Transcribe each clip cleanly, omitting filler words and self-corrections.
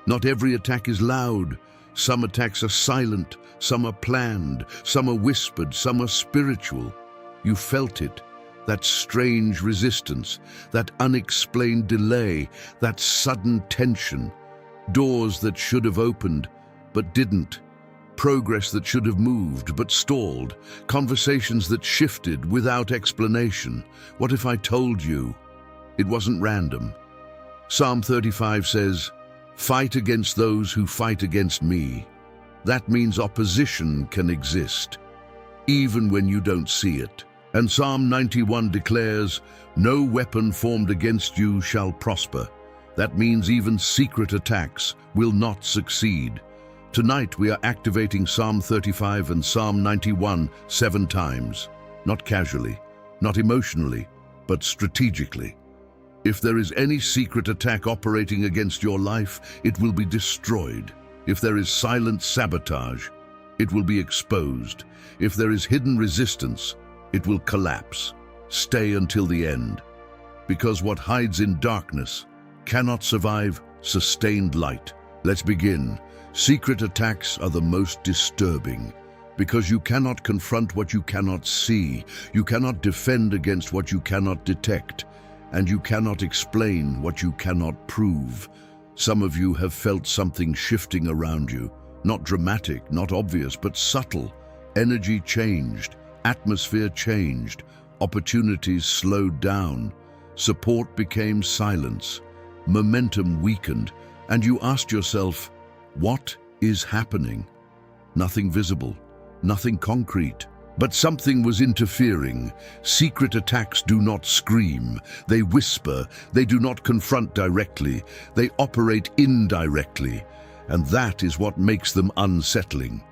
Not every attack is loud. Some attacks are silent, some are planned, some are whispered, some are spiritual. You felt it, that strange resistance, that unexplained delay, that sudden tension. Doors that should have opened, but didn't. Progress that should have moved, but stalled. Conversations that shifted without explanation. What if I told you? It wasn't random. Psalm 35 says, "Fight against those who fight against me." That means opposition can exist, even when you don't see it. And Psalm 91 declares, "No weapon formed against you shall prosper." That means even secret attacks will not succeed. Tonight we are activating Psalm 35 and Psalm 91 7 times, not casually, not emotionally, but strategically. If there is any secret attack operating against your life, it will be destroyed. If there is silent sabotage, it will be exposed. If there is hidden resistance, it will collapse. Stay until the end. Because what hides in darkness cannot survive sustained light. Let's begin. Secret attacks are the most disturbing because you cannot confront what you cannot see. You cannot defend against what you cannot detect. And you cannot explain what you cannot prove. Some of you have felt something shifting around you. Not dramatic, not obvious, but subtle. Energy changed, atmosphere changed, opportunities slowed down. Support became silence. Momentum weakened, and you asked yourself, what is happening? Nothing visible, nothing concrete. But something was interfering. Secret attacks do not scream. They whisper. They do not confront directly. They operate indirectly. And that is what makes them unsettling.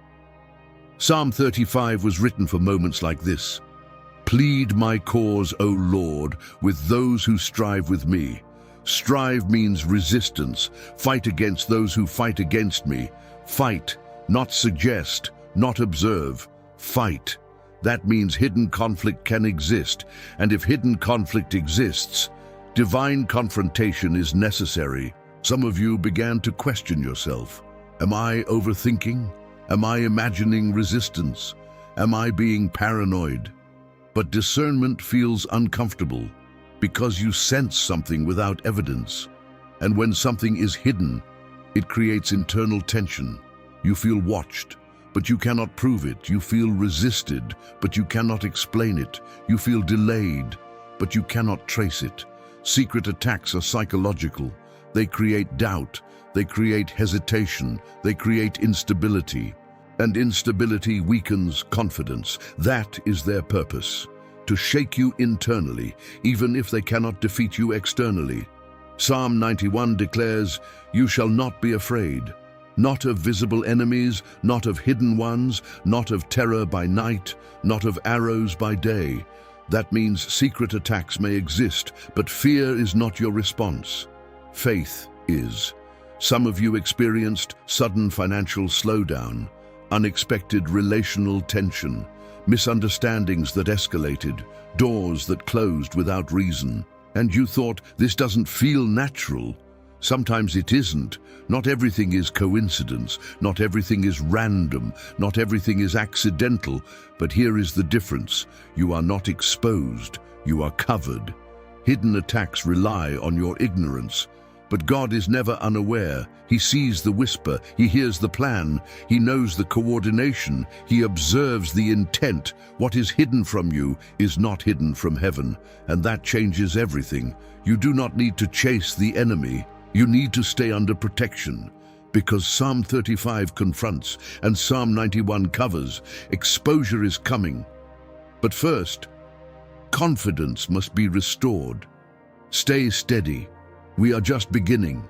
Psalm 35 was written for moments like this. Plead my cause, O Lord, with those who strive with me. Strive means resistance. Fight against those who fight against me. Fight, not suggest, not observe. Fight. That means hidden conflict can exist, and if hidden conflict exists, divine confrontation is necessary. Some of you began to question yourself. Am I overthinking? Am I imagining resistance? Am I being paranoid? But discernment feels uncomfortable because you sense something without evidence. And when something is hidden, it creates internal tension. You feel watched, but you cannot prove it. You feel resisted, but you cannot explain it. You feel delayed, but you cannot trace it. Secret attacks are psychological. They create doubt. They create hesitation. They create instability. And instability weakens confidence. That is their purpose, to shake you internally, even if they cannot defeat you externally. Psalm 91 declares, "You shall not be afraid." Not of visible enemies, not of hidden ones, not of terror by night, not of arrows by day. That means secret attacks may exist, but fear is not your response. Faith is. Some of you experienced sudden financial slowdown, unexpected relational tension, misunderstandings that escalated, doors that closed without reason. And you thought, this doesn't feel natural. Sometimes it isn't. Not everything is coincidence. Not everything is random. Not everything is accidental. But here is the difference. You are not exposed. You are covered. Hidden attacks rely on your ignorance. But God is never unaware. He sees the whisper. He hears the plan. He knows the coordination. He observes the intent. What is hidden from you is not hidden from heaven. And that changes everything. You do not need to chase the enemy. You need to stay under protection, because Psalm 35 confronts and Psalm 91 covers. Exposure is coming. But first, confidence must be restored. Stay steady. We are just beginning.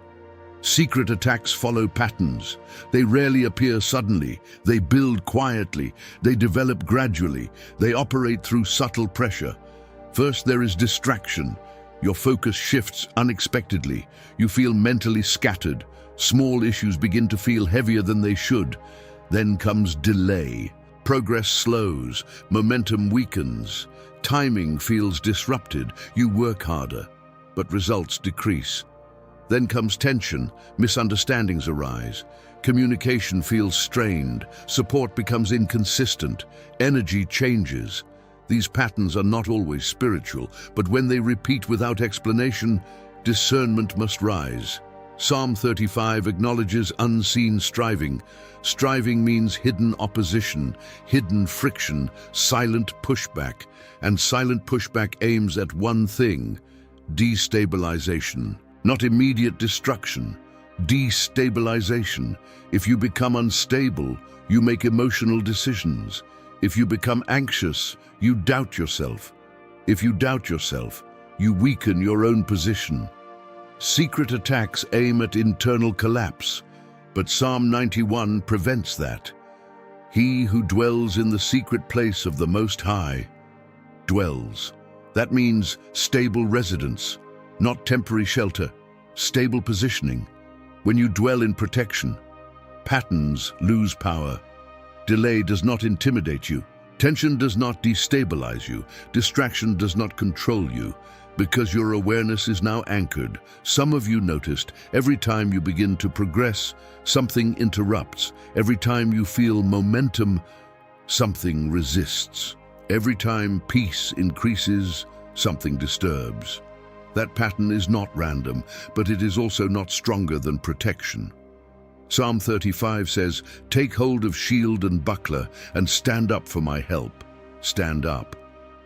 Secret attacks follow patterns. They rarely appear suddenly. They build quietly. They develop gradually. They operate through subtle pressure. First, there is distraction. Your focus shifts unexpectedly. You feel mentally scattered. Small issues begin to feel heavier than they should. Then comes delay. Progress slows. Momentum weakens. Timing feels disrupted. You work harder, but results decrease. Then comes tension, misunderstandings arise. Communication feels strained, support becomes inconsistent, energy changes. These patterns are not always spiritual, but when they repeat without explanation, discernment must rise. Psalm 35 acknowledges unseen striving. Striving means hidden opposition, hidden friction, silent pushback. And silent pushback aims at one thing: destabilization. Not immediate destruction, destabilization. If you become unstable, you make emotional decisions. If you become anxious, you doubt yourself. If you doubt yourself, you weaken your own position. Secret attacks aim at internal collapse, but Psalm 91 prevents that. He who dwells in the secret place of the Most High dwells. That means stable residence, not temporary shelter, stable positioning. When you dwell in protection, patterns lose power. Delay does not intimidate you. Tension does not destabilize you. Distraction does not control you, because your awareness is now anchored. Some of you noticed every time you begin to progress, something interrupts. Every time you feel momentum, something resists. Every time peace increases, something disturbs. That pattern is not random, but it is also not stronger than protection. Psalm 35 says, "Take hold of shield and buckler and stand up for my help." Stand up.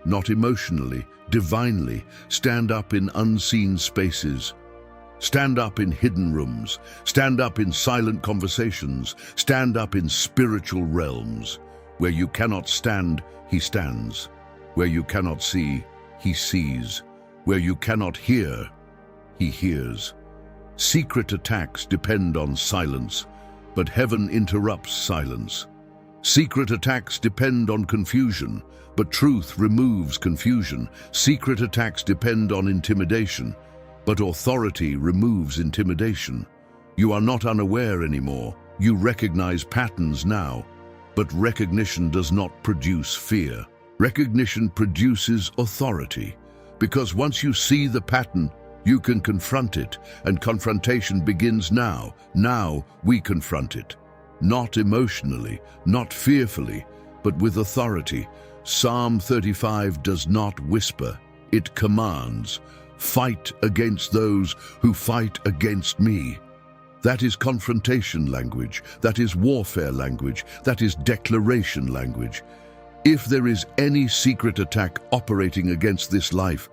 Not emotionally, divinely. Stand up in unseen spaces. Stand up in hidden rooms. Stand up in silent conversations. Stand up in spiritual realms. Where you cannot stand, he stands. Where you cannot see, he sees. Where you cannot hear, he hears. Secret attacks depend on silence, but heaven interrupts silence. Secret attacks depend on confusion, but truth removes confusion. Secret attacks depend on intimidation, but authority removes intimidation. You are not unaware anymore. You recognize patterns now, but recognition does not produce fear. Recognition produces authority, because once you see the pattern, you can confront it, and confrontation begins now. Now we confront it. Not emotionally, not fearfully, but with authority. Psalm 35 does not whisper, it commands. Fight against those who fight against me. That is confrontation language, that is warfare language, that is declaration language. If there is any secret attack operating against this life,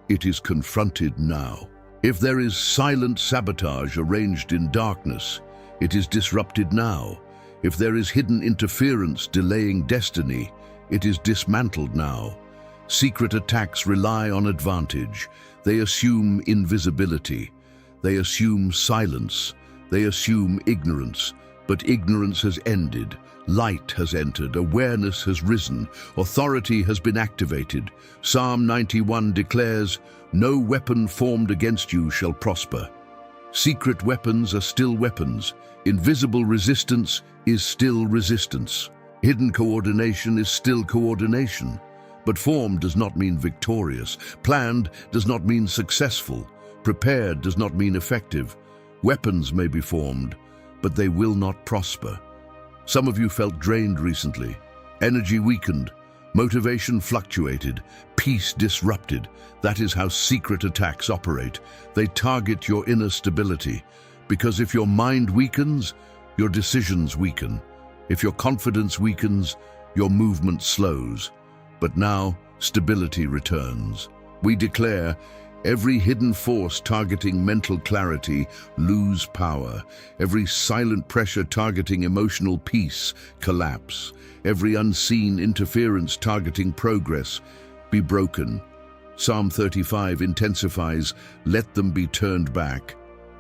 it is confronted now. If there is silent sabotage arranged in darkness, it is disrupted now. If there is hidden interference delaying destiny, it is dismantled now. Secret attacks rely on advantage. They assume invisibility. They assume silence. They assume ignorance. But ignorance has ended. Light has entered, awareness has risen, authority has been activated. Psalm 91 declares, "No weapon formed against you shall prosper." Secret weapons are still weapons. Invisible resistance is still resistance. Hidden coordination is still coordination. But formed does not mean victorious. Planned does not mean successful. Prepared does not mean effective. Weapons may be formed, but they will not prosper. Some of you felt drained recently. Energy weakened. Motivation fluctuated. Peace disrupted. That is how secret attacks operate. They target your inner stability. Because if your mind weakens, your decisions weaken. If your confidence weakens, your movement slows. But now, stability returns. We declare, every hidden force targeting mental clarity, lose power. Every silent pressure targeting emotional peace, collapse. Every unseen interference targeting progress, be broken. Psalm 35 intensifies, let them be turned back.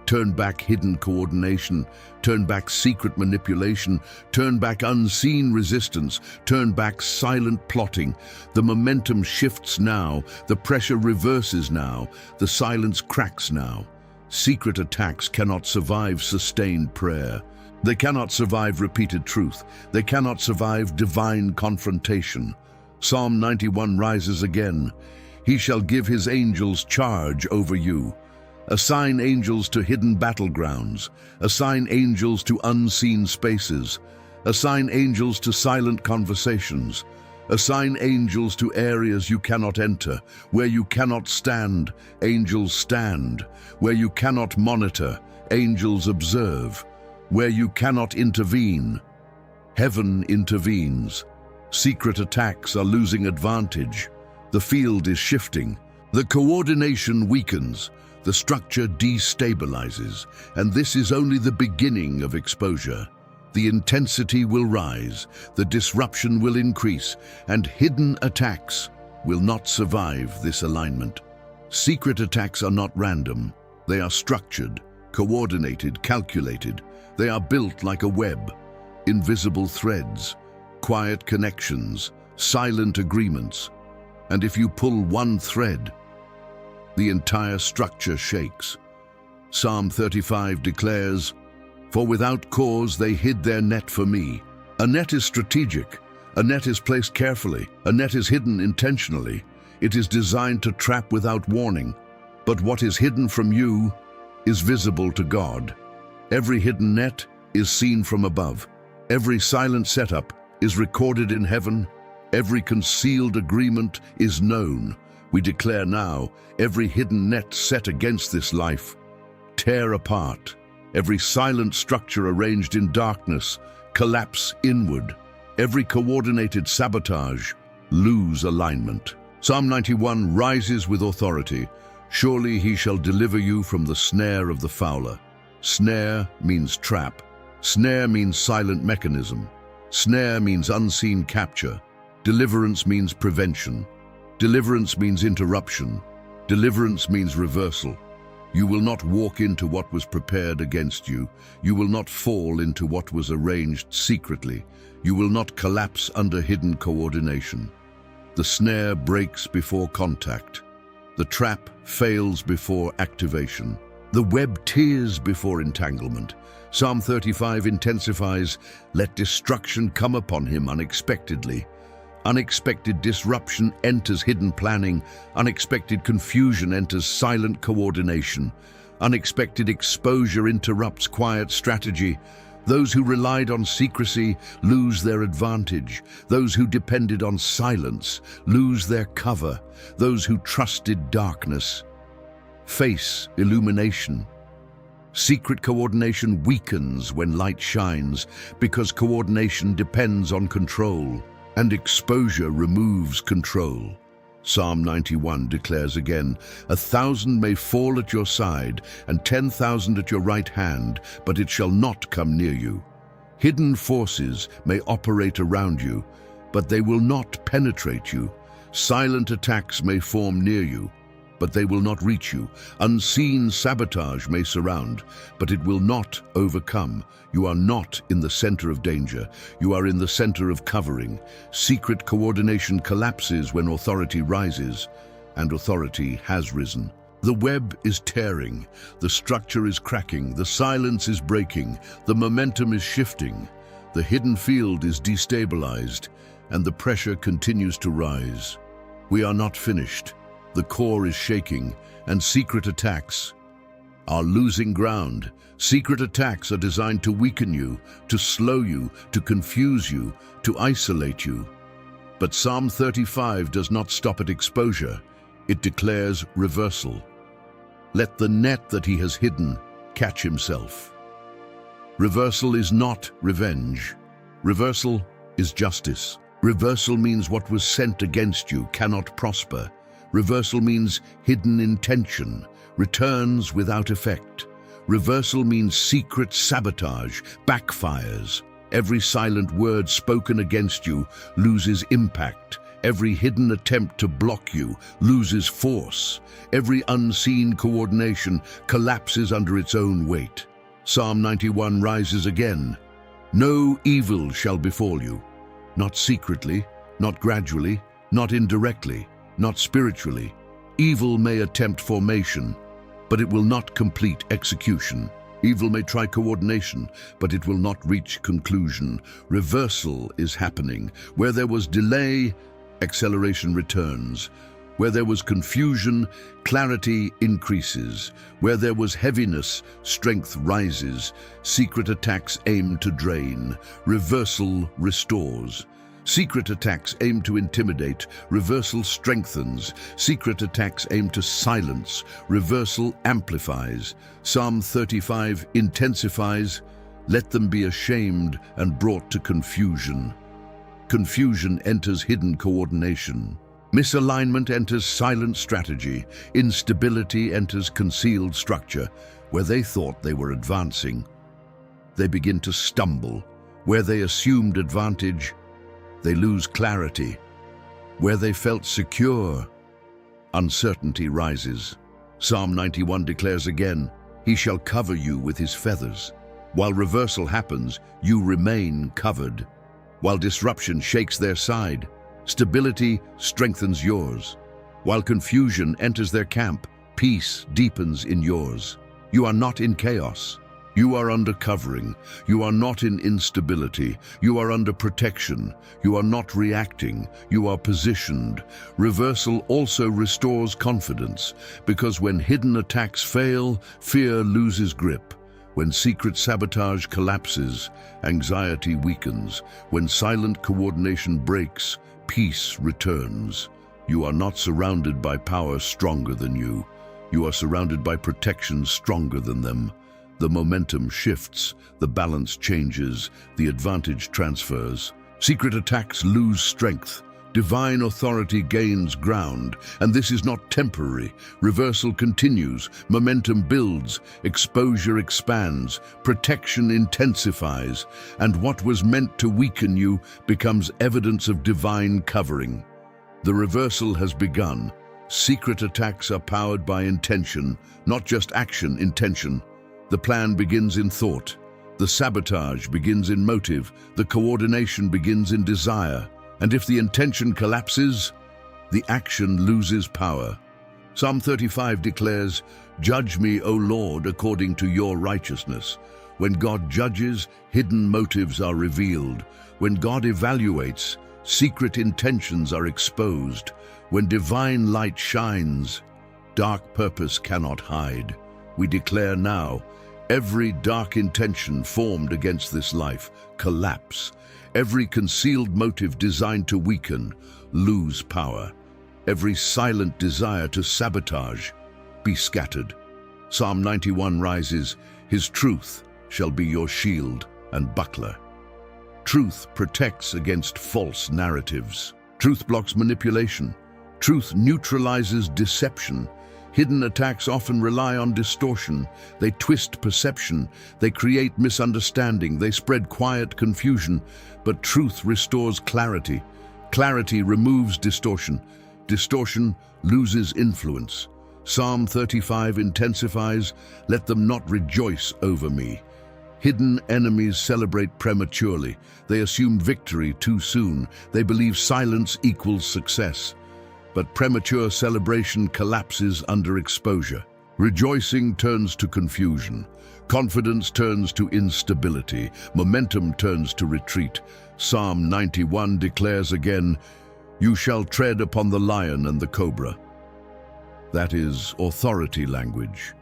Turn back hidden coordination, turn back secret manipulation, turn back unseen resistance, turn back silent plotting. The momentum shifts now, the pressure reverses now, the silence cracks now. Secret attacks cannot survive sustained prayer. They cannot survive repeated truth. They cannot survive divine confrontation. Psalm 91 rises again. He shall give his angels charge over you. Assign angels to hidden battlegrounds. Assign angels to unseen spaces. Assign angels to silent conversations. Assign angels to areas you cannot enter. Where you cannot stand, angels stand. Where you cannot monitor, angels observe. Where you cannot intervene, heaven intervenes. Secret attacks are losing advantage. The field is shifting. The coordination weakens. The structure destabilizes. And this is only the beginning of exposure. The intensity will rise, the disruption will increase, and hidden attacks will not survive this alignment. Secret attacks are not random. They are structured, coordinated, calculated. They are built like a web. Invisible threads, quiet connections, silent agreements. And if you pull one thread, the entire structure shakes. Psalm 35 declares, "For without cause they hid their net for me." A net is strategic. A net is placed carefully. A net is hidden intentionally. It is designed to trap without warning. But what is hidden from you is visible to God. Every hidden net is seen from above. Every silent setup is recorded in heaven. Every concealed agreement is known. We declare now, every hidden net set against this life, tear apart. Every silent structure arranged in darkness, collapse inward. Every coordinated sabotage, lose alignment. Psalm 91 rises with authority. Surely he shall deliver you from the snare of the fowler. Snare means trap. Snare means silent mechanism. Snare means unseen capture. Deliverance means prevention. Deliverance means interruption. Deliverance means reversal. You will not walk into what was prepared against you. You will not fall into what was arranged secretly. You will not collapse under hidden coordination. The snare breaks before contact. The trap fails before activation. The web tears before entanglement. Psalm 35 intensifies, "Let destruction come upon him unexpectedly." Unexpected disruption enters hidden planning. Unexpected confusion enters silent coordination. Unexpected exposure interrupts quiet strategy. Those who relied on secrecy lose their advantage. Those who depended on silence lose their cover. Those who trusted darkness face illumination. Secret coordination weakens when light shines because coordination depends on control. And exposure removes control. Psalm 91 declares again, "1,000 may fall at your side and 10,000 at your right hand, but it shall not come near you. Hidden forces may operate around you, but they will not penetrate you. Silent attacks may form near you, but they will not reach you. Unseen sabotage may surround, but it will not overcome. You are not in the center of danger. You are in the center of covering. Secret coordination collapses when authority rises, and authority has risen. The web is tearing, the structure is cracking, the silence is breaking, the momentum is shifting. The hidden field is destabilized, and the pressure continues to rise. We are not finished. The core is shaking, and secret attacks are losing ground. Secret attacks are designed to weaken you, to slow you, to confuse you, to isolate you. But Psalm 35 does not stop at exposure. It declares reversal. Let the net that he has hidden catch himself. Reversal is not revenge. Reversal is justice. Reversal means what was sent against you cannot prosper. Reversal means hidden intention returns without effect. Reversal means secret sabotage backfires. Every silent word spoken against you loses impact. Every hidden attempt to block you loses force. Every unseen coordination collapses under its own weight. Psalm 91 rises again. No evil shall befall you, not secretly, not gradually, not indirectly, not spiritually. Evil may attempt formation, but it will not complete execution. Evil may try coordination, but it will not reach conclusion. Reversal is happening. Where there was delay, acceleration returns. Where there was confusion, clarity increases. Where there was heaviness, strength rises. Secret attacks aim to drain. Reversal restores. Secret attacks aim to intimidate. Reversal strengthens. Secret attacks aim to silence. Reversal amplifies. Psalm 35 intensifies. Let them be ashamed and brought to confusion. Confusion enters hidden coordination. Misalignment enters silent strategy. Instability enters concealed structure. Where they thought they were advancing, they begin to stumble. Where they assumed advantage, they lose clarity. Where they felt secure, uncertainty rises. Psalm 91 declares again, "He shall cover you with his feathers." While reversal happens, you remain covered. While disruption shakes their side, stability strengthens yours. While confusion enters their camp, peace deepens in yours. You are not in chaos. You are under covering. You are not in instability. You are under protection. You are not reacting. You are positioned. Reversal also restores confidence, because when hidden attacks fail, fear loses grip. When secret sabotage collapses, anxiety weakens. When silent coordination breaks, peace returns. You are not surrounded by power stronger than you. You are surrounded by protection stronger than them. The momentum shifts, the balance changes, the advantage transfers. Secret attacks lose strength. Divine authority gains ground, and this is not temporary. Reversal continues, momentum builds, exposure expands, protection intensifies, and what was meant to weaken you becomes evidence of divine covering. The reversal has begun. Secret attacks are powered by intention, not just action, intention. The plan begins in thought. The sabotage begins in motive. The coordination begins in desire. And if the intention collapses, the action loses power. Psalm 35 declares, "Judge me, O Lord, according to your righteousness." When God judges, hidden motives are revealed. When God evaluates, secret intentions are exposed. When divine light shines, dark purpose cannot hide. We declare now, every dark intention formed against this life, collapse. Every concealed motive designed to weaken, lose power. Every silent desire to sabotage, be scattered. Psalm 91 rises, "His truth shall be your shield and buckler." Truth protects against false narratives. Truth blocks manipulation. Truth neutralizes deception. Hidden attacks often rely on distortion. They twist perception. They create misunderstanding. They spread quiet confusion. But truth restores clarity. Clarity removes distortion. Distortion loses influence. Psalm 35 intensifies, "Let them not rejoice over me." Hidden enemies celebrate prematurely. They assume victory too soon. They believe silence equals success. But premature celebration collapses under exposure. Rejoicing turns to confusion. Confidence turns to instability. Momentum turns to retreat. Psalm 91 declares again, "You shall tread upon the lion and the cobra." That is authority language.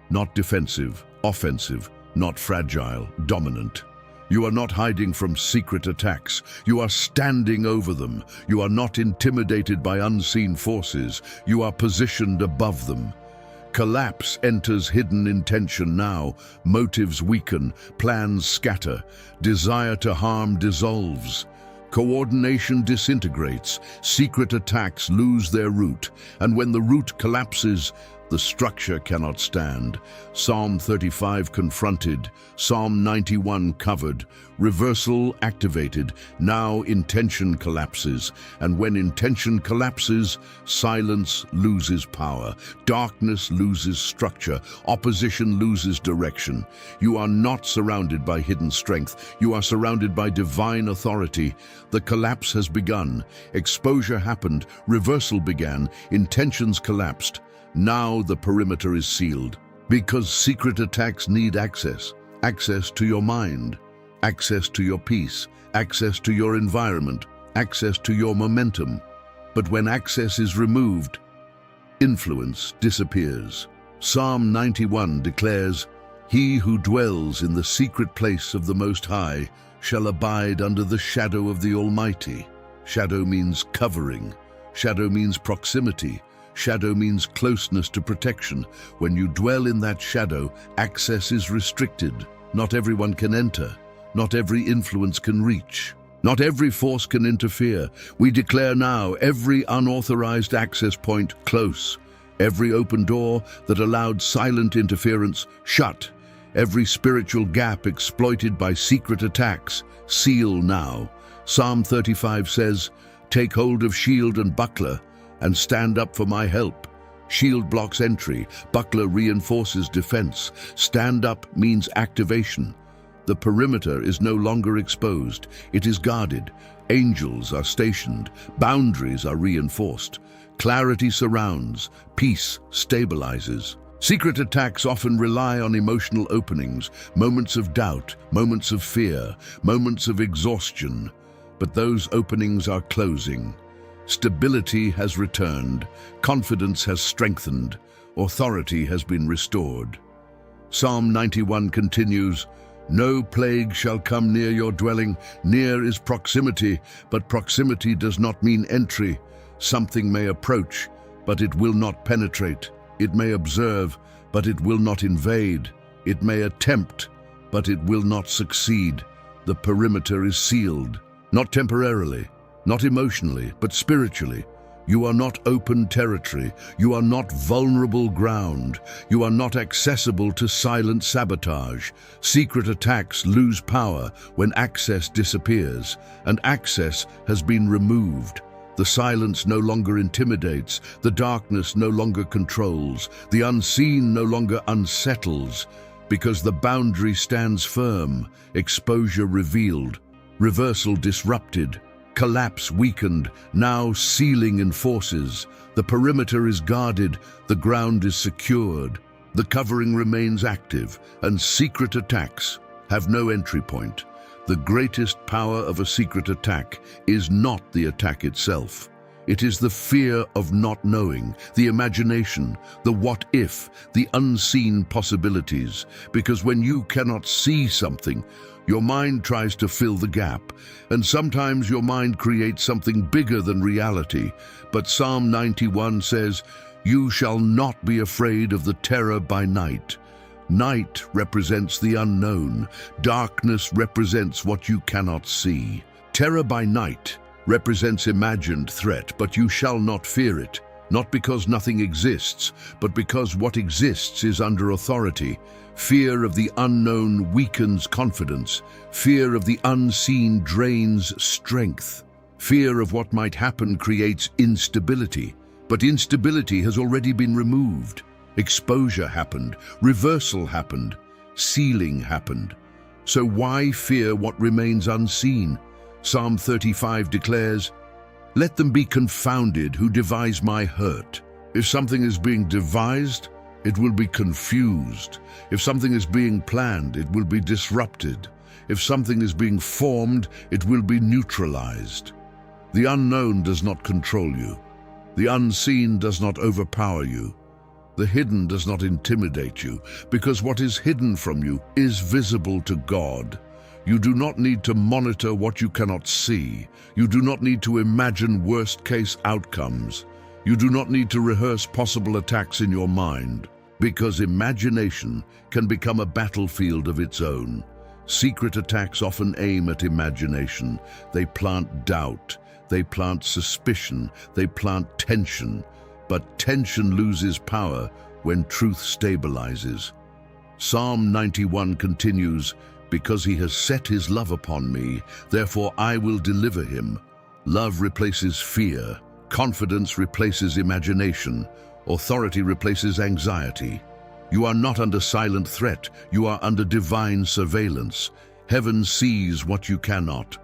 Not defensive, offensive, not fragile, dominant. You are not hiding from secret attacks. You are standing over them. You are not intimidated by unseen forces. You are positioned above them. Collapse enters hidden intention now. Motives weaken, plans scatter. Desire to harm dissolves. Coordination disintegrates. Secret attacks lose their root. And when the root collapses, the structure cannot stand. Psalm 35 confronted, Psalm 91 covered, reversal activated. Now intention collapses, and when intention collapses, silence loses power, darkness loses structure, opposition loses direction. You are not surrounded by hidden strength, you are surrounded by divine authority. The collapse has begun, exposure happened, reversal began, intentions collapsed. Now the perimeter is sealed, because secret attacks need access. Access to your mind, access to your peace, access to your environment, access to your momentum. But when access is removed, influence disappears. Psalm 91 declares, "He who dwells in the secret place of the Most High shall abide under the shadow of the Almighty." Shadow means covering. Shadow means proximity. Shadow means closeness to protection. When you dwell in that shadow, access is restricted. Not everyone can enter. Not every influence can reach. Not every force can interfere. We declare now every unauthorized access point close. Every open door that allowed silent interference shut. Every spiritual gap exploited by secret attacks seal now. Psalm 35 says, "Take hold of shield and buckler and stand up for my help." Shield blocks entry, buckler reinforces defense. Stand up means activation. The perimeter is no longer exposed. It is guarded. Angels are stationed. Boundaries are reinforced. Clarity surrounds. Peace stabilizes. Secret attacks often rely on emotional openings, moments of doubt, moments of fear, moments of exhaustion. But those openings are closing. Stability has returned. Confidence has strengthened. Authority has been restored. Psalm 91 continues, "No plague shall come near your dwelling." Near is proximity, but proximity does not mean entry. Something may approach, but it will not penetrate. It may observe, but it will not invade. It may attempt, but it will not succeed. The perimeter is sealed, not temporarily, not emotionally, but spiritually. You are not open territory. You are not vulnerable ground. You are not accessible to silent sabotage. Secret attacks lose power when access disappears, and access has been removed. The silence no longer intimidates. The darkness no longer controls. The unseen no longer unsettles, because the boundary stands firm, exposure revealed, reversal disrupted, collapse weakened, now sealing enforces. The perimeter is guarded, the ground is secured, the covering remains active, and secret attacks have no entry point. The greatest power of a secret attack is not the attack itself. It is the fear of not knowing, the imagination, the what if, the unseen possibilities. Because when you cannot see something, your mind tries to fill the gap, and sometimes your mind creates something bigger than reality. But Psalm 91 says, "You shall not be afraid of the terror by night." Night represents the unknown. Darkness represents what you cannot see. Terror by night represents imagined threat, but you shall not fear it. Not because nothing exists, but because what exists is under authority. Fear of the unknown weakens confidence. Fear of the unseen drains strength. Fear of what might happen creates instability. But instability has already been removed. Exposure happened, reversal happened, sealing happened. So why fear what remains unseen? Psalm 35 declares, "Let them be confounded who devise my hurt." If something is being devised, it will be confused. If something is being planned, it will be disrupted. If something is being formed, it will be neutralized. The unknown does not control you. The unseen does not overpower you. The hidden does not intimidate you, because what is hidden from you is visible to God. You do not need to monitor what you cannot see. You do not need to imagine worst-case outcomes. You do not need to rehearse possible attacks in your mind, because imagination can become a battlefield of its own. Secret attacks often aim at imagination. They plant doubt. They plant suspicion. They plant tension. But tension loses power when truth stabilizes. Psalm 91 continues, "Because he has set his love upon me, therefore I will deliver him." Love replaces fear. Confidence replaces imagination. Authority replaces anxiety. You are not under silent threat. You are under divine surveillance. Heaven sees what you cannot.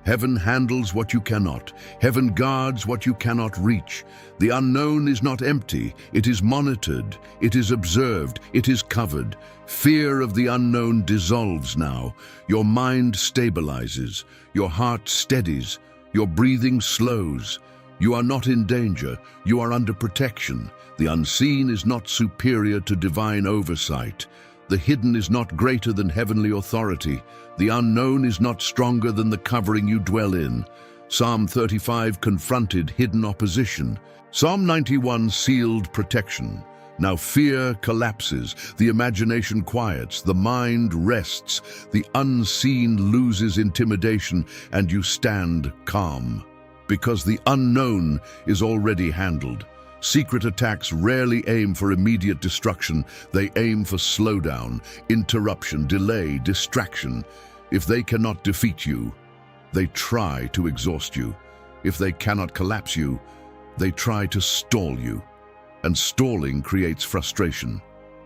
Heaven handles what you cannot. Heaven guards what you cannot reach. The unknown is not empty. It is monitored. It is observed. It is covered. Fear of the unknown dissolves now. Your mind stabilizes. Your heart steadies. Your breathing slows. You are not in danger, you are under protection. The unseen is not superior to divine oversight. The hidden is not greater than heavenly authority. The unknown is not stronger than the covering you dwell in. Psalm 35 confronted hidden opposition. Psalm 91 sealed protection. Now fear collapses, the imagination quiets, the mind rests, the unseen loses intimidation, and you stand calm. Because the unknown is already handled. Secret attacks rarely aim for immediate destruction. They aim for slowdown, interruption, delay, distraction. If they cannot defeat you, they try to exhaust you. If they cannot collapse you, they try to stall you. And stalling creates frustration.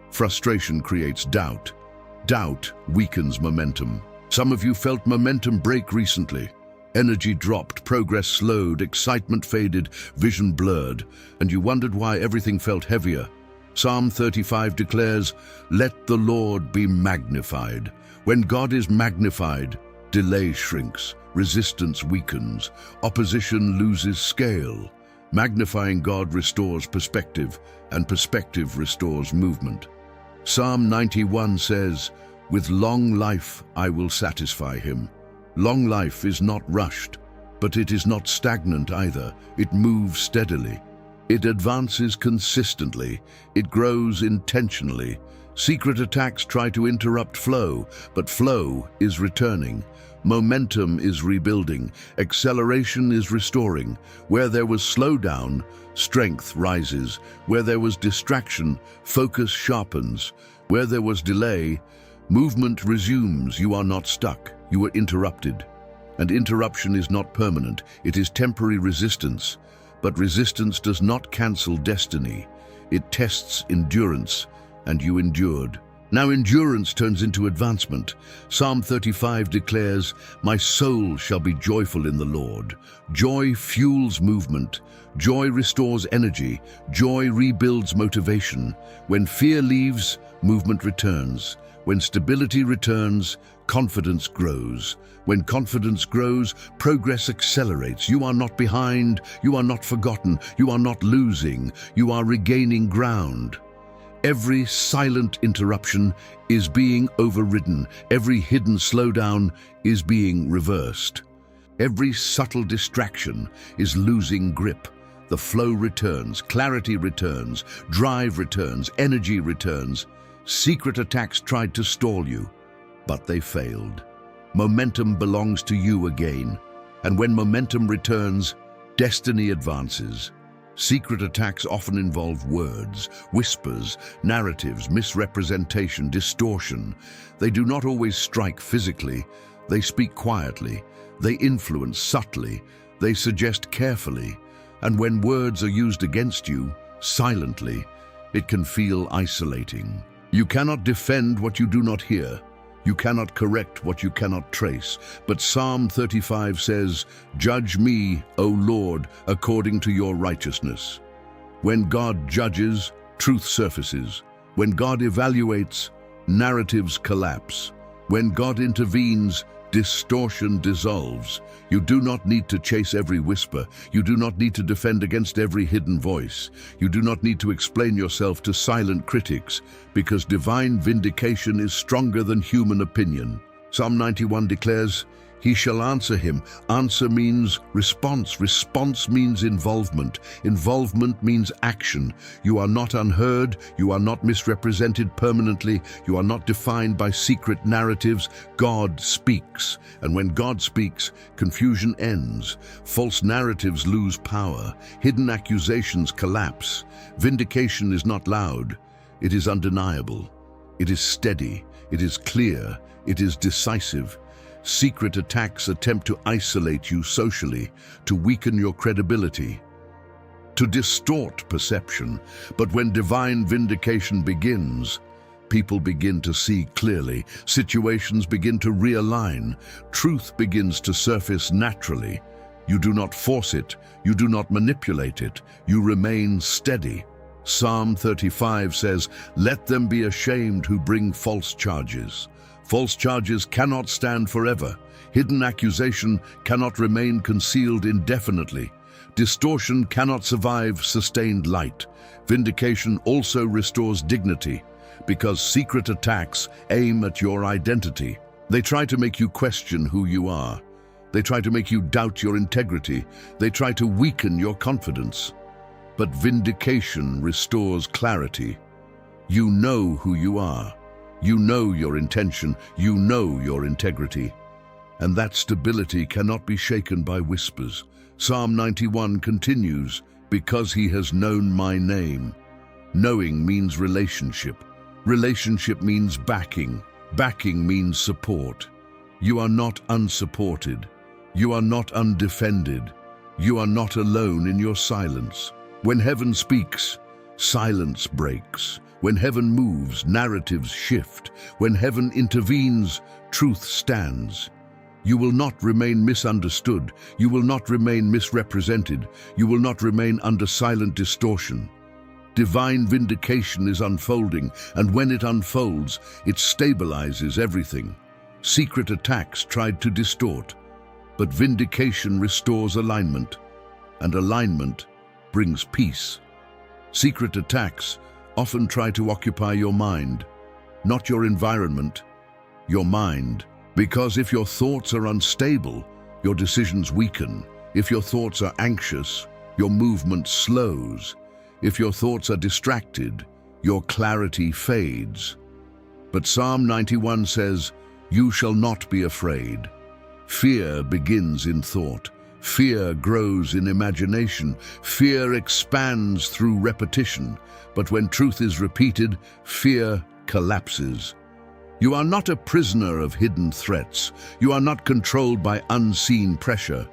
Frustration creates doubt. Doubt weakens momentum. Some of you felt momentum break recently. Energy dropped, progress slowed, excitement faded, vision blurred, and you wondered why everything felt heavier. Psalm 35 declares, "Let the Lord be magnified." When God is magnified, delay shrinks, resistance weakens, opposition loses scale. Magnifying God restores perspective, and perspective restores movement. Psalm 91 says, "With long life I will satisfy him." Long life is not rushed, but it is not stagnant either. It moves steadily. It advances consistently. It grows intentionally. Secret attacks try to interrupt flow, but flow is returning. Momentum is rebuilding. Acceleration is restoring. Where there was slowdown, strength rises. Where there was distraction, focus sharpens. Where there was delay, movement resumes. You are not stuck. You are interrupted. And interruption is not permanent. It is temporary resistance. But resistance does not cancel destiny. It tests endurance, and you endured. Now endurance turns into advancement. Psalm 35 declares, "My soul shall be joyful in the Lord." Joy fuels movement. Joy restores energy. Joy rebuilds motivation. When fear leaves, movement returns. When stability returns, confidence grows. When confidence grows, progress accelerates. You are not behind. You are not forgotten. You are not losing. You are regaining ground. Every silent interruption is being overridden. Every hidden slowdown is being reversed. Every subtle distraction is losing grip. The flow returns, clarity returns, drive returns, energy returns. Secret attacks tried to stall you, but they failed. Momentum belongs to you again. And when momentum returns, destiny advances. Secret attacks often involve words, whispers, narratives, misrepresentation, distortion. They do not always strike physically. They speak quietly. They influence subtly. They suggest carefully. And when words are used against you, silently, it can feel isolating. You cannot defend what you do not hear. You cannot correct what you cannot trace. But Psalm 35 says, "Judge me, O Lord, according to your righteousness." When God judges, truth surfaces. When God evaluates, narratives collapse. When God intervenes, distortion dissolves. You do not need to chase every whisper. You do not need to defend against every hidden voice. You do not need to explain yourself to silent critics, because divine vindication is stronger than human opinion. Psalm 91 declares, "He shall answer him." Answer means response. Response means involvement. Involvement means action. You are not unheard. You are not misrepresented permanently. You are not defined by secret narratives. God speaks. And when God speaks, confusion ends. False narratives lose power. Hidden accusations collapse. Vindication is not loud. It is undeniable. It is steady. It is clear. It is decisive. Secret attacks attempt to isolate you socially, to weaken your credibility, to distort perception. But when divine vindication begins, people begin to see clearly, situations begin to realign, truth begins to surface naturally. You do not force it, you do not manipulate it, you remain steady. Psalm 35 says, "Let them be ashamed who bring false charges." False charges cannot stand forever. Hidden accusation cannot remain concealed indefinitely. Distortion cannot survive sustained light. Vindication also restores dignity, because secret attacks aim at your identity. They try to make you question who you are. They try to make you doubt your integrity. They try to weaken your confidence. But vindication restores clarity. You know who you are. You know your intention. You know your integrity. And that stability cannot be shaken by whispers. Psalm 91 continues, because he has known my name. Knowing means relationship. Relationship means backing. Backing means support. You are not unsupported. You are not undefended. You are not alone in your silence. When heaven speaks, silence breaks. When heaven moves, narratives shift. When heaven intervenes, truth stands. You will not remain misunderstood. You will not remain misrepresented. You will not remain under silent distortion. Divine vindication is unfolding, and when it unfolds, it stabilizes everything. Secret attacks tried to distort, but vindication restores alignment, and alignment brings peace. Secret attacks often try to occupy your mind, not your environment, your mind. Because if your thoughts are unstable, your decisions weaken. If your thoughts are anxious, your movement slows. If your thoughts are distracted, your clarity fades. But Psalm 91 says, you shall not be afraid. Fear begins in thought. Fear grows in imagination. Fear expands through repetition. But when truth is repeated, fear collapses. You are not a prisoner of hidden threats. You are not controlled by unseen pressure.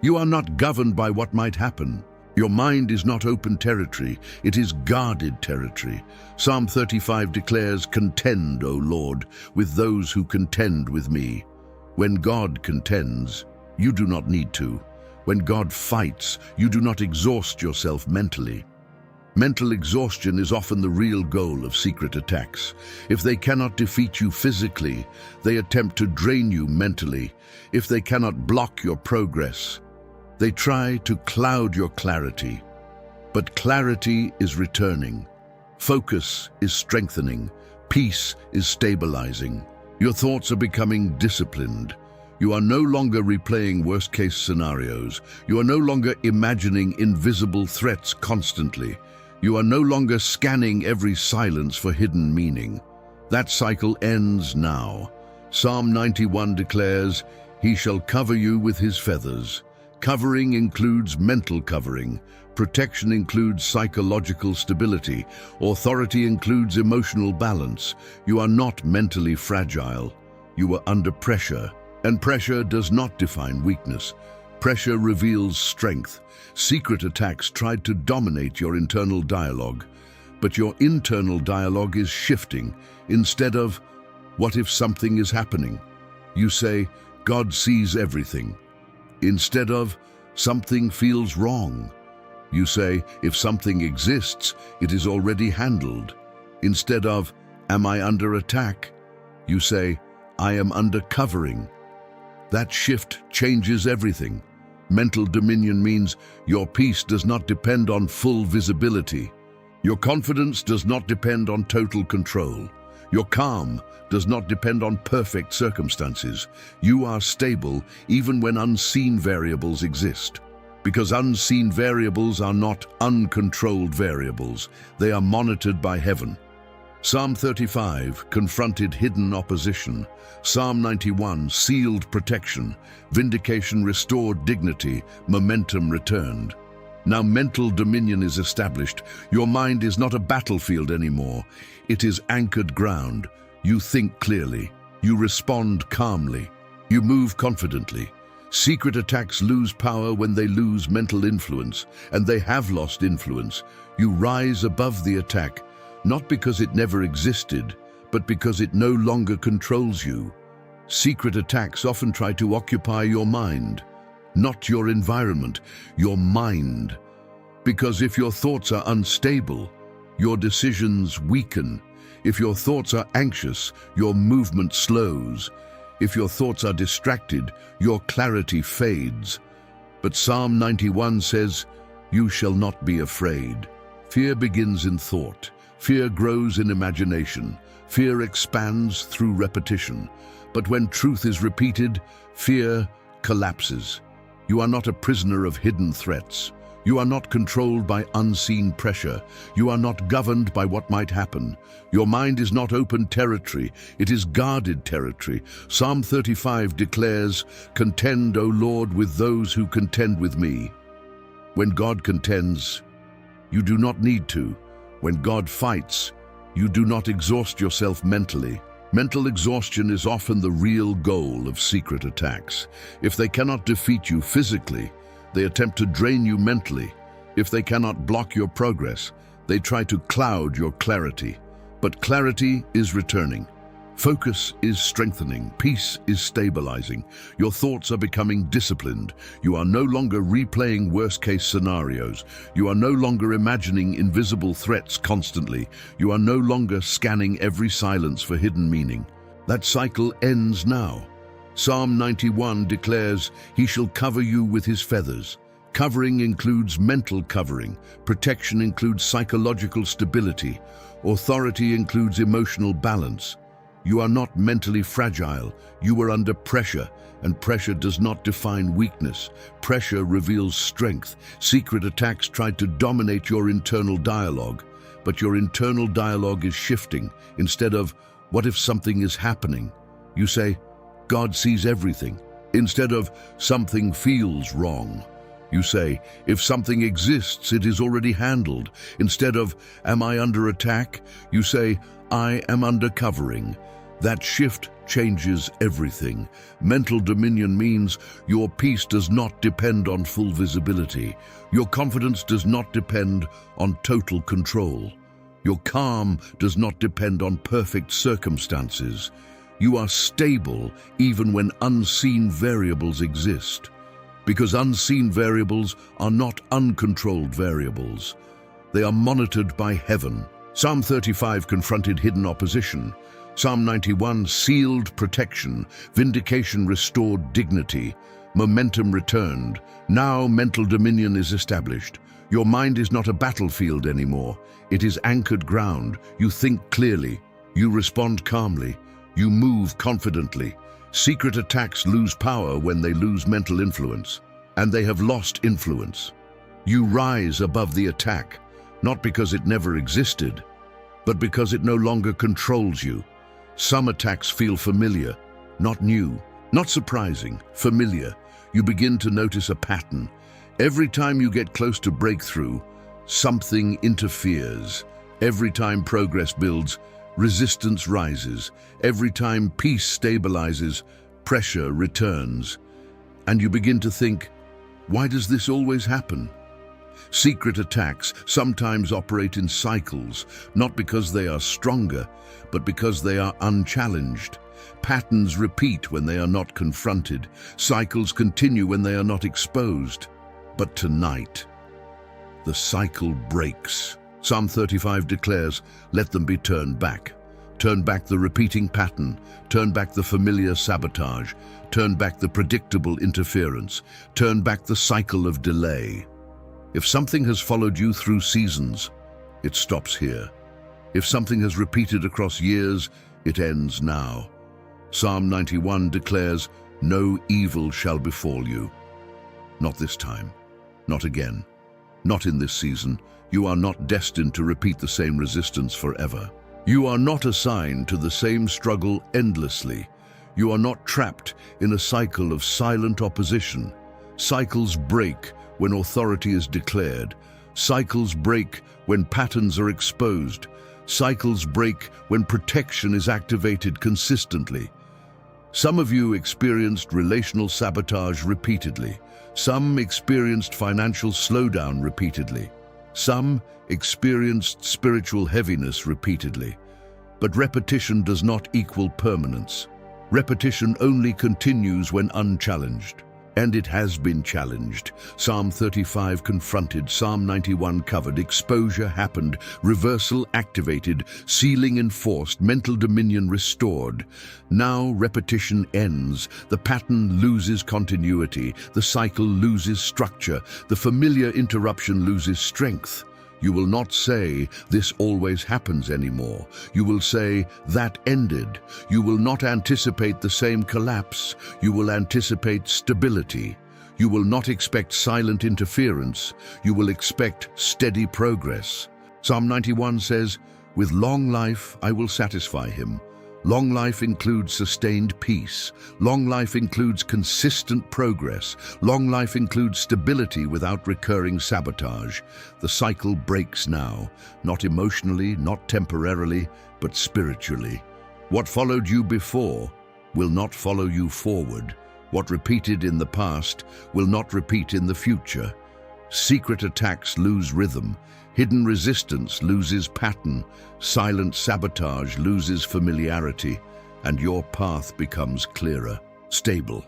You are not governed by what might happen. Your mind is not open territory. It is guarded territory. Psalm 35 declares, contend, O Lord, with those who contend with me. When God contends, you do not need to. When God fights, you do not exhaust yourself mentally. Mental exhaustion is often the real goal of secret attacks. If they cannot defeat you physically, they attempt to drain you mentally. If they cannot block your progress, they try to cloud your clarity. But clarity is returning. Focus is strengthening. Peace is stabilizing. Your thoughts are becoming disciplined. You are no longer replaying worst-case scenarios. You are no longer imagining invisible threats constantly. You are no longer scanning every silence for hidden meaning. That cycle ends now. Psalm 91 declares, he shall cover you with his feathers. Covering includes mental covering. Protection includes psychological stability. Authority includes emotional balance. You are not mentally fragile. You are under pressure. And pressure does not define weakness. Pressure reveals strength. Secret attacks tried to dominate your internal dialogue, but your internal dialogue is shifting. Instead of, what if something is happening? You say, God sees everything. Instead of, something feels wrong. You say, if something exists, it is already handled. Instead of, am I under attack? You say, I am under covering. That shift changes everything. Mental dominion means your peace does not depend on full visibility. Your confidence does not depend on total control. Your calm does not depend on perfect circumstances. You are stable even when unseen variables exist. Because unseen variables are not uncontrolled variables. They are monitored by heaven. Psalm 35 confronted hidden opposition. Psalm 91 sealed protection. Vindication restored dignity. Momentum returned. Now mental dominion is established. Your mind is not a battlefield anymore. It is anchored ground. You think clearly. You respond calmly. You move confidently. Secret attacks lose power when they lose mental influence, and they have lost influence. You rise above the attack, not because it never existed, but because it no longer controls you. Secret attacks often try to occupy your mind, not your environment, your mind. Because if your thoughts are unstable, your decisions weaken. If your thoughts are anxious, your movement slows. If your thoughts are distracted, your clarity fades. But Psalm 91 says, "You shall not be afraid." Fear begins in thought. Fear grows in imagination. Fear expands through repetition. But when truth is repeated, fear collapses. You are not a prisoner of hidden threats. You are not controlled by unseen pressure. You are not governed by what might happen. Your mind is not open territory. It is guarded territory. Psalm 35 declares, "Contend, O Lord, with those who contend with me." When God contends, you do not need to. When God fights, you do not exhaust yourself mentally. Mental exhaustion is often the real goal of secret attacks. If they cannot defeat you physically, they attempt to drain you mentally. If they cannot block your progress, they try to cloud your clarity. But clarity is returning. Focus is strengthening. Peace is stabilizing. Your thoughts are becoming disciplined. You are no longer replaying worst-case scenarios. You are no longer imagining invisible threats constantly. You are no longer scanning every silence for hidden meaning. That cycle ends now. Psalm 91 declares, "He shall cover you with his feathers." Covering includes mental covering. Protection includes psychological stability. Authority includes emotional balance. You are not mentally fragile. You are under pressure, and pressure does not define weakness. Pressure reveals strength. Secret attacks try to dominate your internal dialogue, but your internal dialogue is shifting. Instead of, "What if something is happening?" you say, "God sees everything." Instead of, "Something feels wrong," you say, "If something exists, it is already handled." Instead of, "Am I under attack?" you say, "I am under covering." That shift changes everything. Mental dominion means your peace does not depend on full visibility. Your confidence does not depend on total control. Your calm does not depend on perfect circumstances. You are stable even when unseen variables exist. Because unseen variables are not uncontrolled variables. They are monitored by heaven. Psalm 35 confronted hidden opposition. Psalm 91 sealed protection. Vindication restored dignity. Momentum returned. Now mental dominion is established. Your mind is not a battlefield anymore. It is anchored ground. You think clearly. You respond calmly. You move confidently. Secret attacks lose power when they lose mental influence, and they have lost influence. You rise above the attack, not because it never existed, but because it no longer controls you. Some attacks feel familiar, not new, not surprising, familiar. You begin to notice a pattern. Every time you get close to breakthrough, something interferes. Every time progress builds, resistance rises. Every time peace stabilizes, pressure returns. And you begin to think, why does this always happen? Secret attacks sometimes operate in cycles, not because they are stronger, but because they are unchallenged. Patterns repeat when they are not confronted. Cycles continue when they are not exposed. But tonight, the cycle breaks. Psalm 35 declares, "Let them be turned back." Turn back the repeating pattern. Turn back the familiar sabotage. Turn back the predictable interference. Turn back the cycle of delay. If something has followed you through seasons, it stops here. If something has repeated across years, it ends now. Psalm 91 declares, "No evil shall befall you." Not this time. Not again. Not in this season. You are not destined to repeat the same resistance forever. You are not assigned to the same struggle endlessly. You are not trapped in a cycle of silent opposition. Cycles break when authority is declared. Cycles break when patterns are exposed. Cycles break when protection is activated consistently. Some of you experienced relational sabotage repeatedly. Some experienced financial slowdown repeatedly. Some experienced spiritual heaviness repeatedly. But repetition does not equal permanence. Repetition only continues when unchallenged. And it has been challenged. Psalm 35 confronted, Psalm 91 covered, exposure happened, reversal activated, sealing enforced, mental dominion restored. Now repetition ends, the pattern loses continuity, the cycle loses structure, the familiar interruption loses strength. You will not say, "This always happens" anymore. You will say, "That ended." You will not anticipate the same collapse. You will anticipate stability. You will not expect silent interference. You will expect steady progress. Psalm 91 says, "With long life I will satisfy him." Long life includes sustained peace. Long life includes consistent progress. Long life includes stability without recurring sabotage. The cycle breaks now, not emotionally, not temporarily, but spiritually. What followed you before will not follow you forward. What repeated in the past will not repeat in the future. Secret attacks lose rhythm. Hidden resistance loses pattern. Silent sabotage loses familiarity. And your path becomes clearer, stable,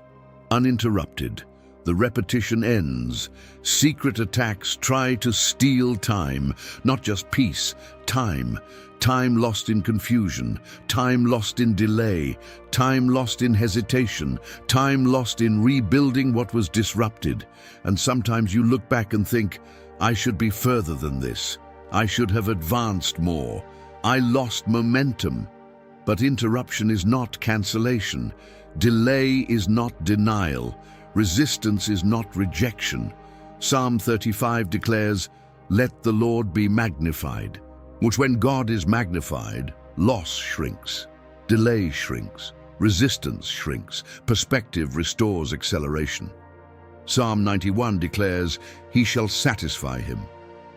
uninterrupted. The repetition ends. Secret attacks try to steal time, not just peace, time. Time lost in confusion, time lost in delay, time lost in hesitation, time lost in rebuilding what was disrupted. And sometimes you look back and think, "I should be further than this. I should have advanced more. I lost momentum." But interruption is not cancellation. Delay is not denial. Resistance is not rejection. Psalm 35 declares, "Let the Lord be magnified." Which when God is magnified, loss shrinks, delay shrinks, resistance shrinks, perspective restores acceleration. Psalm 91 declares, "He shall satisfy him."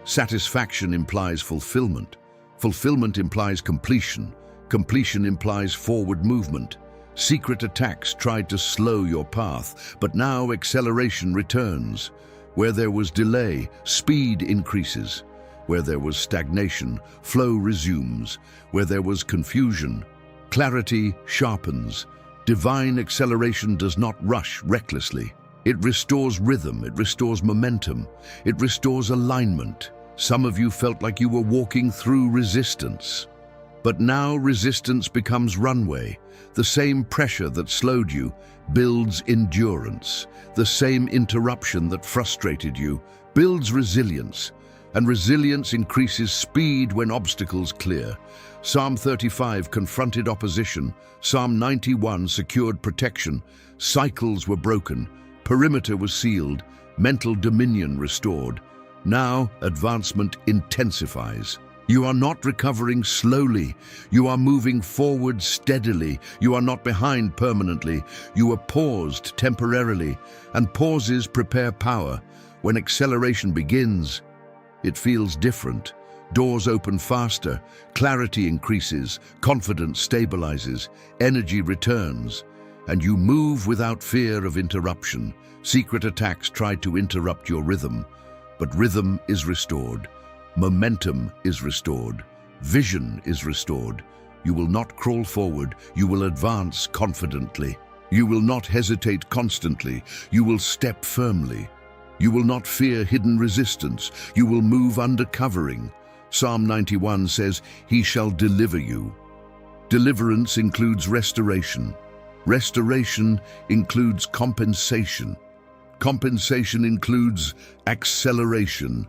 Satisfaction implies fulfillment. Fulfillment implies completion. Completion implies forward movement. Secret attacks tried to slow your path, but now acceleration returns. Where there was delay, speed increases. Where there was stagnation, flow resumes. Where there was confusion, clarity sharpens. Divine acceleration does not rush recklessly. It restores rhythm, it restores momentum, it restores alignment. Some of you felt like you were walking through resistance. But now resistance becomes runway. The same pressure that slowed you builds endurance. The same interruption that frustrated you builds resilience. And resilience increases speed when obstacles clear. Psalm 35 confronted opposition. Psalm 91 secured protection. Cycles were broken. Perimeter was sealed. Mental dominion restored. Now advancement intensifies. You are not recovering slowly. You are moving forward steadily. You are not behind permanently. You are paused temporarily. And pauses prepare power. When acceleration begins, it feels different. Doors open faster. Clarity increases. Confidence stabilizes. Energy returns. And you move without fear of interruption. Secret attacks try to interrupt your rhythm, but rhythm is restored. Momentum is restored. Vision is restored. You will not crawl forward. You will advance confidently. You will not hesitate constantly. You will step firmly. You will not fear hidden resistance. You will move under covering. Psalm 91 says, "He shall deliver you." Deliverance includes restoration. Restoration includes compensation. Compensation includes acceleration.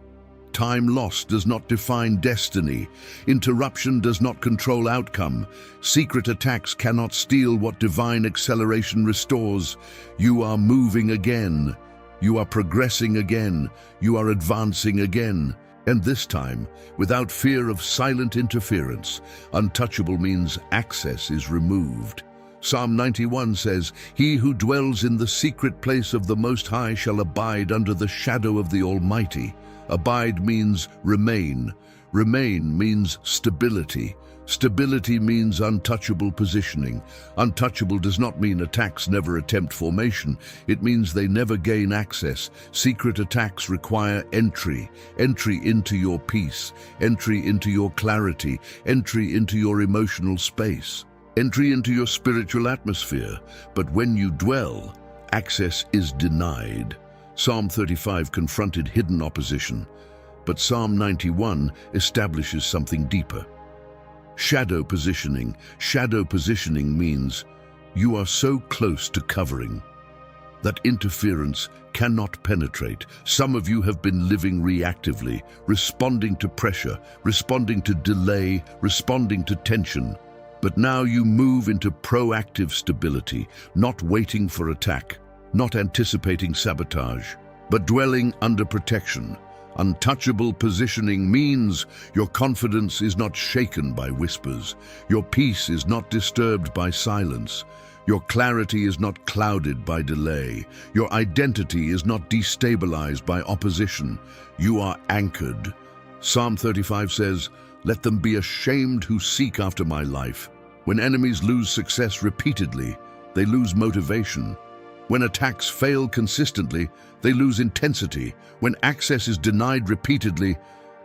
Time lost does not define destiny. Interruption does not control outcome. Secret attacks cannot steal what divine acceleration restores. You are moving again. You are progressing again. You are advancing again. And this time, without fear of silent interference. Untouchable means access is removed. Psalm 91 says, "He who dwells in the secret place of the Most High shall abide under the shadow of the Almighty." Abide means remain. Remain means stability. Stability means untouchable positioning. Untouchable does not mean attacks never attempt formation. It means they never gain access. Secret attacks require entry. Entry into your peace. Entry into your clarity. Entry into your emotional space. Entry into your spiritual atmosphere. But when you dwell, access is denied. Psalm 35 confronted hidden opposition, but Psalm 91 establishes something deeper. Shadow positioning. Shadow positioning means you are so close to covering that interference cannot penetrate. Some of you have been living reactively, responding to pressure, responding to delay, responding to tension. But now you move into proactive stability, not waiting for attack, not anticipating sabotage, but dwelling under protection. Untouchable positioning means your confidence is not shaken by whispers, your peace is not disturbed by silence, your clarity is not clouded by delay, your identity is not destabilized by opposition. You are anchored. Psalm 35 says, "Let them be ashamed who seek after my life." When enemies lose success repeatedly, they lose motivation. When attacks fail consistently, they lose intensity. When access is denied repeatedly,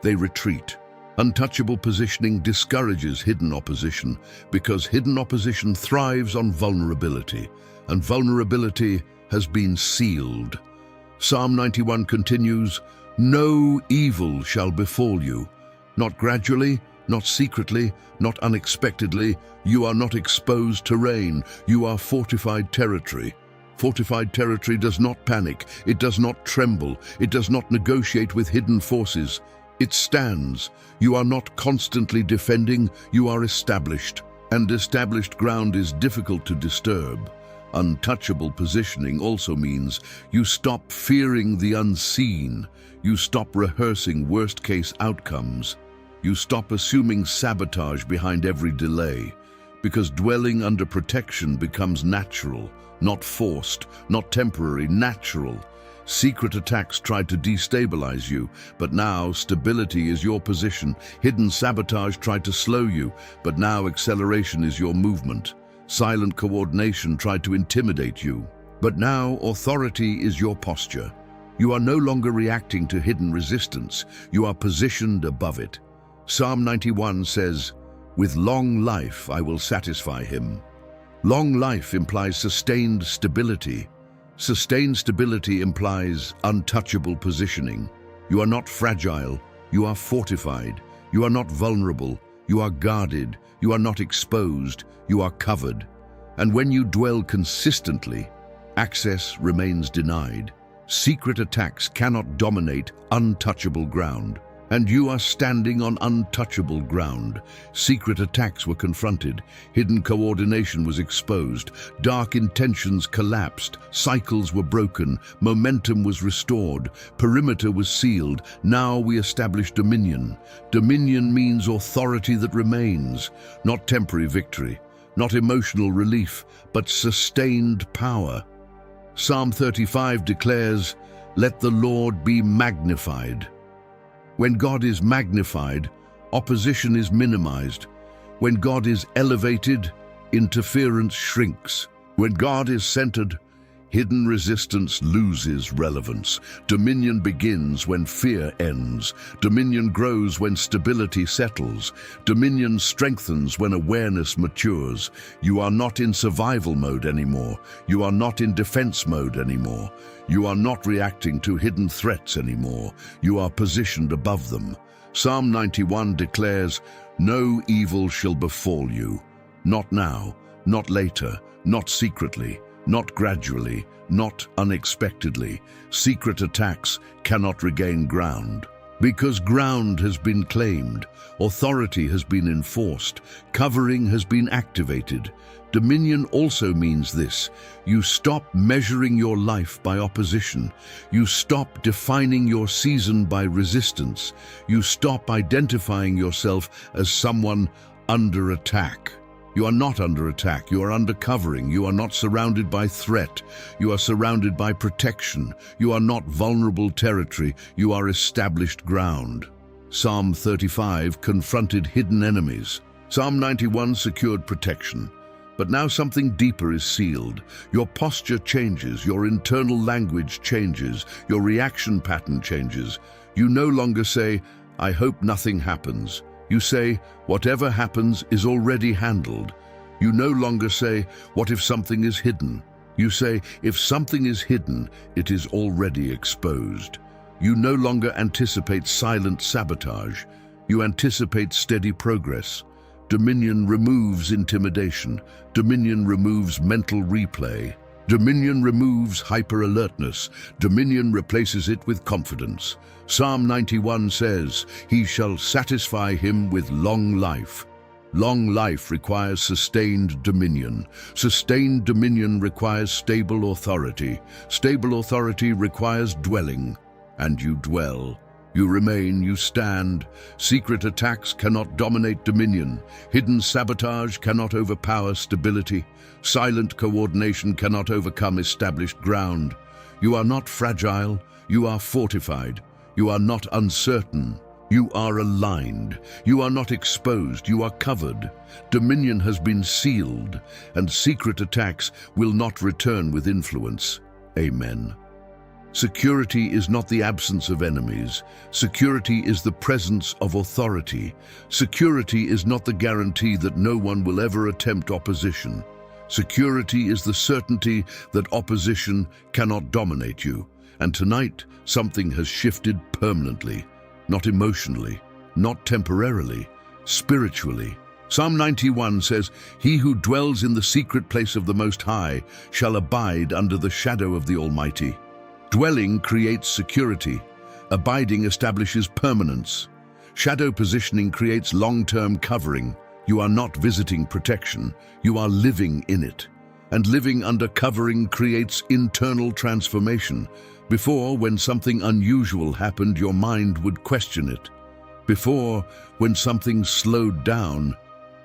they retreat. Untouchable positioning discourages hidden opposition because hidden opposition thrives on vulnerability, and vulnerability has been sealed. Psalm 91 continues, "No evil shall befall you, not gradually, not secretly, not unexpectedly. You are not exposed terrain, you are fortified territory." Fortified territory does not panic, it does not tremble, it does not negotiate with hidden forces. It stands. You are not constantly defending, you are established. And established ground is difficult to disturb. Untouchable positioning also means you stop fearing the unseen, you stop rehearsing worst-case outcomes, you stop assuming sabotage behind every delay, because dwelling under protection becomes natural. Not forced, not temporary, natural. Secret attacks tried to destabilize you, but now stability is your position. Hidden sabotage tried to slow you, but now acceleration is your movement. Silent coordination tried to intimidate you, but now authority is your posture. You are no longer reacting to hidden resistance, you are positioned above it. Psalm 91 says, "With long life I will satisfy him." Long life implies sustained stability. Sustained stability implies untouchable positioning. You are not fragile, you are fortified. You are not vulnerable, you are guarded. You are not exposed, you are covered. And when you dwell consistently, access remains denied. Secret attacks cannot dominate untouchable ground. And you are standing on untouchable ground. Secret attacks were confronted, hidden coordination was exposed, dark intentions collapsed, cycles were broken, momentum was restored, perimeter was sealed. Now we establish dominion. Dominion means authority that remains, not temporary victory, not emotional relief, but sustained power. Psalm 35 declares, "Let the Lord be magnified." When God is magnified, opposition is minimized. When God is elevated, interference shrinks. When God is centered, hidden resistance loses relevance. Dominion begins when fear ends. Dominion grows when stability settles. Dominion strengthens when awareness matures. You are not in survival mode anymore. You are not in defense mode anymore. You are not reacting to hidden threats anymore. You are positioned above them. Psalm 91 declares, "No evil shall befall you." Not now, not later, not secretly, not gradually, not unexpectedly. Secret attacks cannot regain ground. Because ground has been claimed, authority has been enforced, covering has been activated. Dominion also means this: you stop measuring your life by opposition. You stop defining your season by resistance. You stop identifying yourself as someone under attack. You are not under attack, you are under covering. You are not surrounded by threat, you are surrounded by protection. You are not vulnerable territory, you are established ground. Psalm 35 confronted hidden enemies. Psalm 91 secured protection. But now something deeper is sealed. Your posture changes, your internal language changes, your reaction pattern changes. You no longer say, "I hope nothing happens." You say, "Whatever happens is already handled." You no longer say, "What if something is hidden?" You say, if something is hidden, it is already exposed. You no longer anticipate silent sabotage. You anticipate steady progress. Dominion removes intimidation. Dominion removes mental replay. Dominion removes hyper-alertness. Dominion replaces it with confidence. Psalm 91 says, "He shall satisfy him with long life." Long life requires sustained dominion. Sustained dominion requires stable authority. Stable authority requires dwelling. And you dwell. You remain, you stand. Secret attacks cannot dominate dominion. Hidden sabotage cannot overpower stability. Silent coordination cannot overcome established ground. You are not fragile, you are fortified. You are not uncertain, you are aligned. You are not exposed, you are covered. Dominion has been sealed, and secret attacks will not return with influence. Amen. Security is not the absence of enemies. Security is the presence of authority. Security is not the guarantee that no one will ever attempt opposition. Security is the certainty that opposition cannot dominate you. And tonight, something has shifted permanently, not emotionally, not temporarily, spiritually. Psalm 91 says, "He who dwells in the secret place of the Most High shall abide under the shadow of the Almighty." Dwelling creates security. Abiding establishes permanence. Shadow positioning creates long-term covering. You are not visiting protection, you are living in it. And living under covering creates internal transformation. Before, when something unusual happened, your mind would question it. Before, when something slowed down,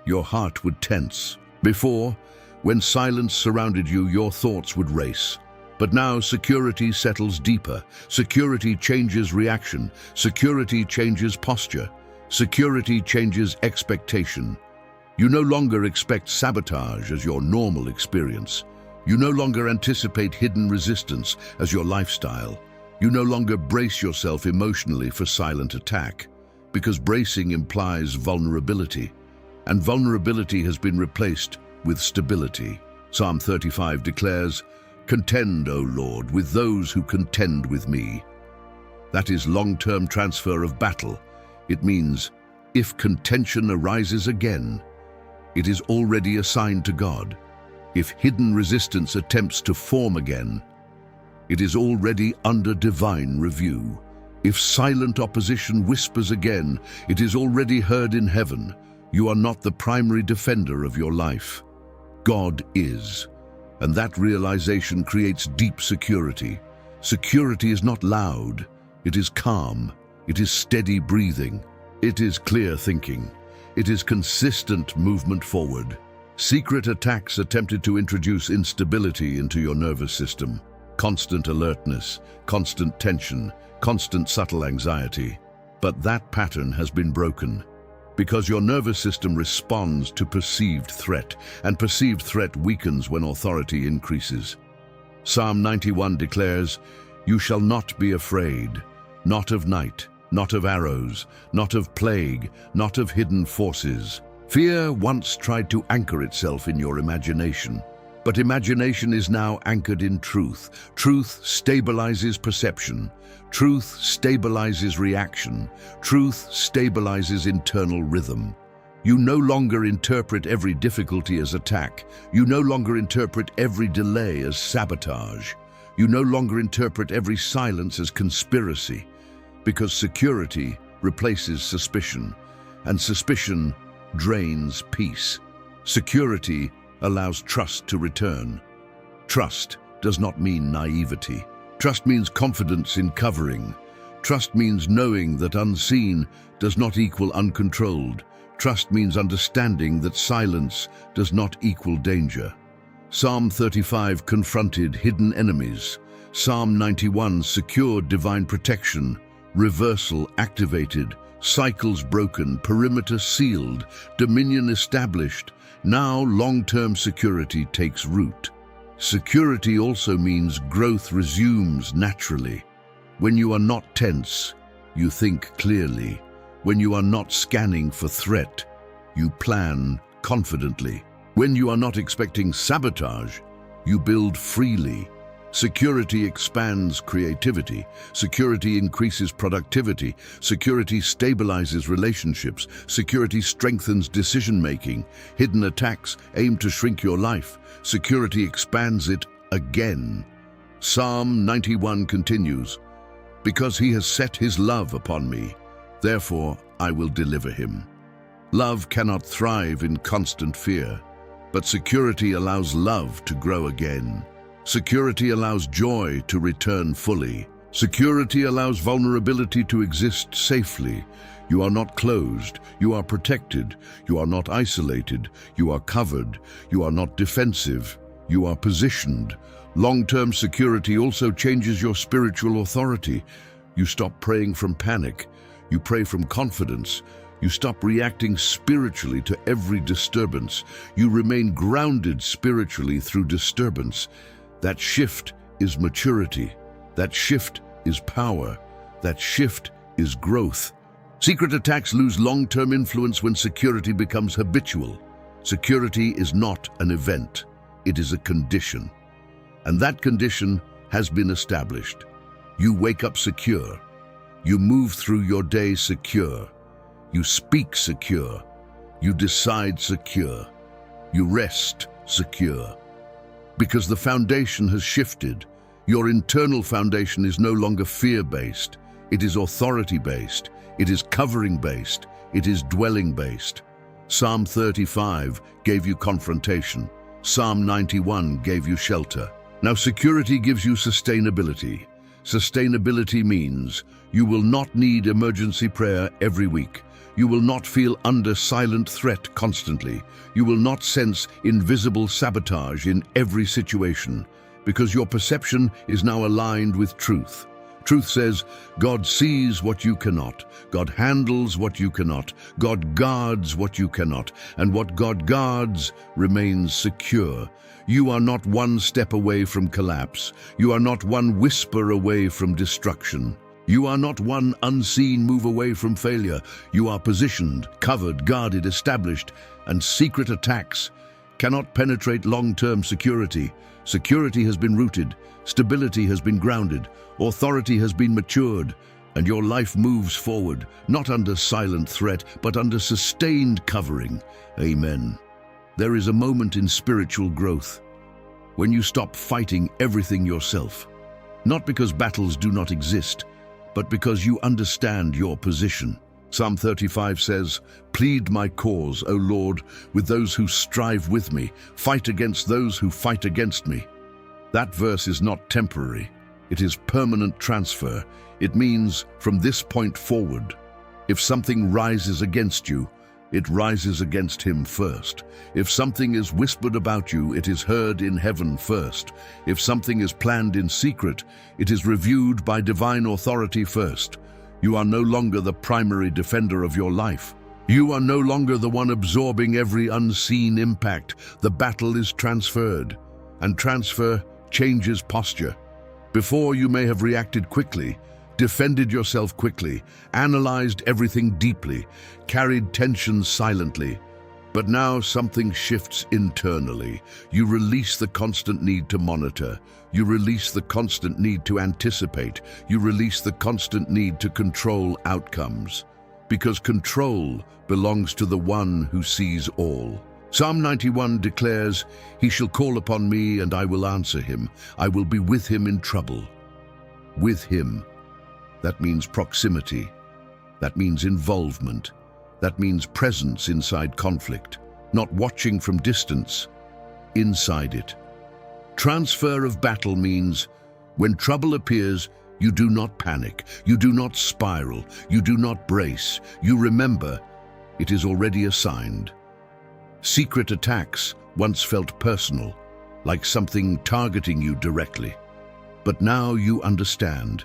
your heart would tense. Before, when silence surrounded you, your thoughts would race. But now security settles deeper. Security changes reaction. Security changes posture. Security changes expectation. You no longer expect sabotage as your normal experience. You no longer anticipate hidden resistance as your lifestyle. You no longer brace yourself emotionally for silent attack, because bracing implies vulnerability, and vulnerability has been replaced with stability. Psalm 35 declares, "Contend, O Lord, with those who contend with me." That is long-term transfer of battle. It means, if contention arises again, it is already assigned to God. If hidden resistance attempts to form again, it is already under divine review. If silent opposition whispers again, it is already heard in heaven. You are not the primary defender of your life. God is. And that realization creates deep security. Security is not loud. It is calm. It is steady breathing. It is clear thinking. It is consistent movement forward. Secret attacks attempted to introduce instability into your nervous system. Constant alertness, constant tension, constant subtle anxiety. But that pattern has been broken, because your nervous system responds to perceived threat, and perceived threat weakens when authority increases. Psalm 91 declares, "You shall not be afraid, not of night, not of arrows, not of plague, not of hidden forces." Fear once tried to anchor itself in your imagination, but imagination is now anchored in truth. Truth stabilizes perception. Truth stabilizes reaction. Truth stabilizes internal rhythm. You no longer interpret every difficulty as attack. You no longer interpret every delay as sabotage. You no longer interpret every silence as conspiracy, because security replaces suspicion, and suspicion drains peace. Security allows trust to return. Trust does not mean naivety. Trust means confidence in covering. Trust means knowing that unseen does not equal uncontrolled. Trust means understanding that silence does not equal danger. Psalm 35 confronted hidden enemies. Psalm 91 secured divine protection. Reversal activated. Cycles broken. Perimeter sealed. Dominion established. Now long-term security takes root. Security also means growth resumes naturally. When you are not tense, you think clearly. When you are not scanning for threat, you plan confidently. When you are not expecting sabotage, You build freely. Security expands creativity. Security increases productivity. Security stabilizes relationships. Security strengthens decision-making. Hidden attacks aim to shrink your life. Security expands it again. Psalm 91 continues, "Because he has set his love upon me, therefore I will deliver him." Love cannot thrive in constant fear, but security allows love to grow again. Security allows joy to return fully. Security allows vulnerability to exist safely. You are not closed, you are protected. You are not isolated, you are covered. You are not defensive, you are positioned. Long-term security also changes your spiritual authority. You stop praying from panic. You pray from confidence. You stop reacting spiritually to every disturbance. You remain grounded spiritually through disturbance. That shift is maturity. That shift is power. That shift is growth. Secret attacks lose long-term influence when security becomes habitual. Security is not an event. It is a condition. And that condition has been established. You wake up secure. You move through your day secure. You speak secure. You decide secure. You rest secure. Because the foundation has shifted. Your internal foundation is no longer fear-based. It is authority-based. It is covering-based. It is dwelling-based. Psalm 35 gave you confrontation. Psalm 91 gave you shelter. Now security gives you sustainability. Sustainability means you will not need emergency prayer every week. You will not feel under silent threat constantly. You will not sense invisible sabotage in every situation, because your perception is now aligned with truth. Truth says, God sees what you cannot. God handles what you cannot. God guards what you cannot. And what God guards remains secure. You are not one step away from collapse. You are not one whisper away from destruction. You are not one unseen move away from failure. You are positioned, covered, guarded, established, and secret attacks cannot penetrate long-term security. Security has been rooted, stability has been grounded, authority has been matured, and your life moves forward, not under silent threat, but under sustained covering. Amen. There is a moment in spiritual growth when you stop fighting everything yourself, not because battles do not exist, but because you understand your position. Psalm 35 says, "Plead my cause, O Lord, with those who strive with me. Fight against those who fight against me." That verse is not temporary. It is permanent transfer. It means from this point forward, if something rises against you, it rises against him first. If something is whispered about you, it is heard in heaven first. If something is planned in secret, it is reviewed by divine authority first. You are no longer the primary defender of your life. You are no longer the one absorbing every unseen impact. The battle is transferred, and transfer changes posture. Before, you may have reacted quickly, defended yourself quickly, analyzed everything deeply, carried tension silently. But now something shifts internally. You release the constant need to monitor. You release the constant need to anticipate. You release the constant need to control outcomes. Because control belongs to the one who sees all. Psalm 91 declares, "He shall call upon me and I will answer him. I will be with him in trouble." With him. That means proximity. That means involvement. That means presence inside conflict, not watching from distance, inside it. Transfer of battle means when trouble appears, you do not panic, you do not spiral, you do not brace. You remember, it is already assigned. Secret attacks once felt personal, like something targeting you directly. But now you understand.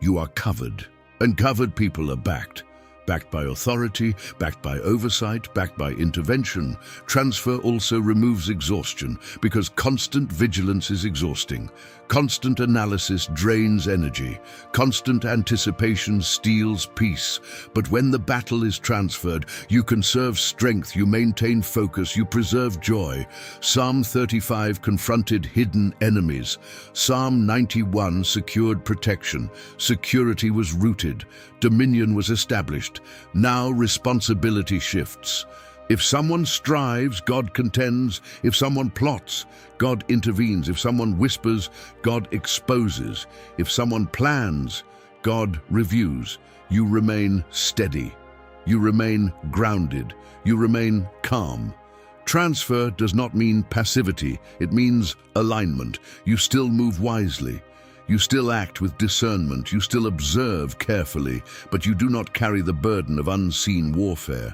You are covered, and covered people are backed. backed by authority, backed by oversight, backed by intervention. Transfer also removes exhaustion, because constant vigilance is exhausting. Constant analysis drains energy. Constant anticipation steals peace. But when the battle is transferred, you conserve strength, you maintain focus, you preserve joy. Psalm 35 confronted hidden enemies. Psalm 91 secured protection. Security was rooted. Dominion was established. Now responsibility shifts. If someone strives, God contends. If someone plots, God intervenes. If someone whispers, God exposes. If someone plans, God reviews. You remain steady. You remain grounded. You remain calm. Transfer does not mean passivity. It means alignment. You still move wisely. You still act with discernment. You still observe carefully, but you do not carry the burden of unseen warfare.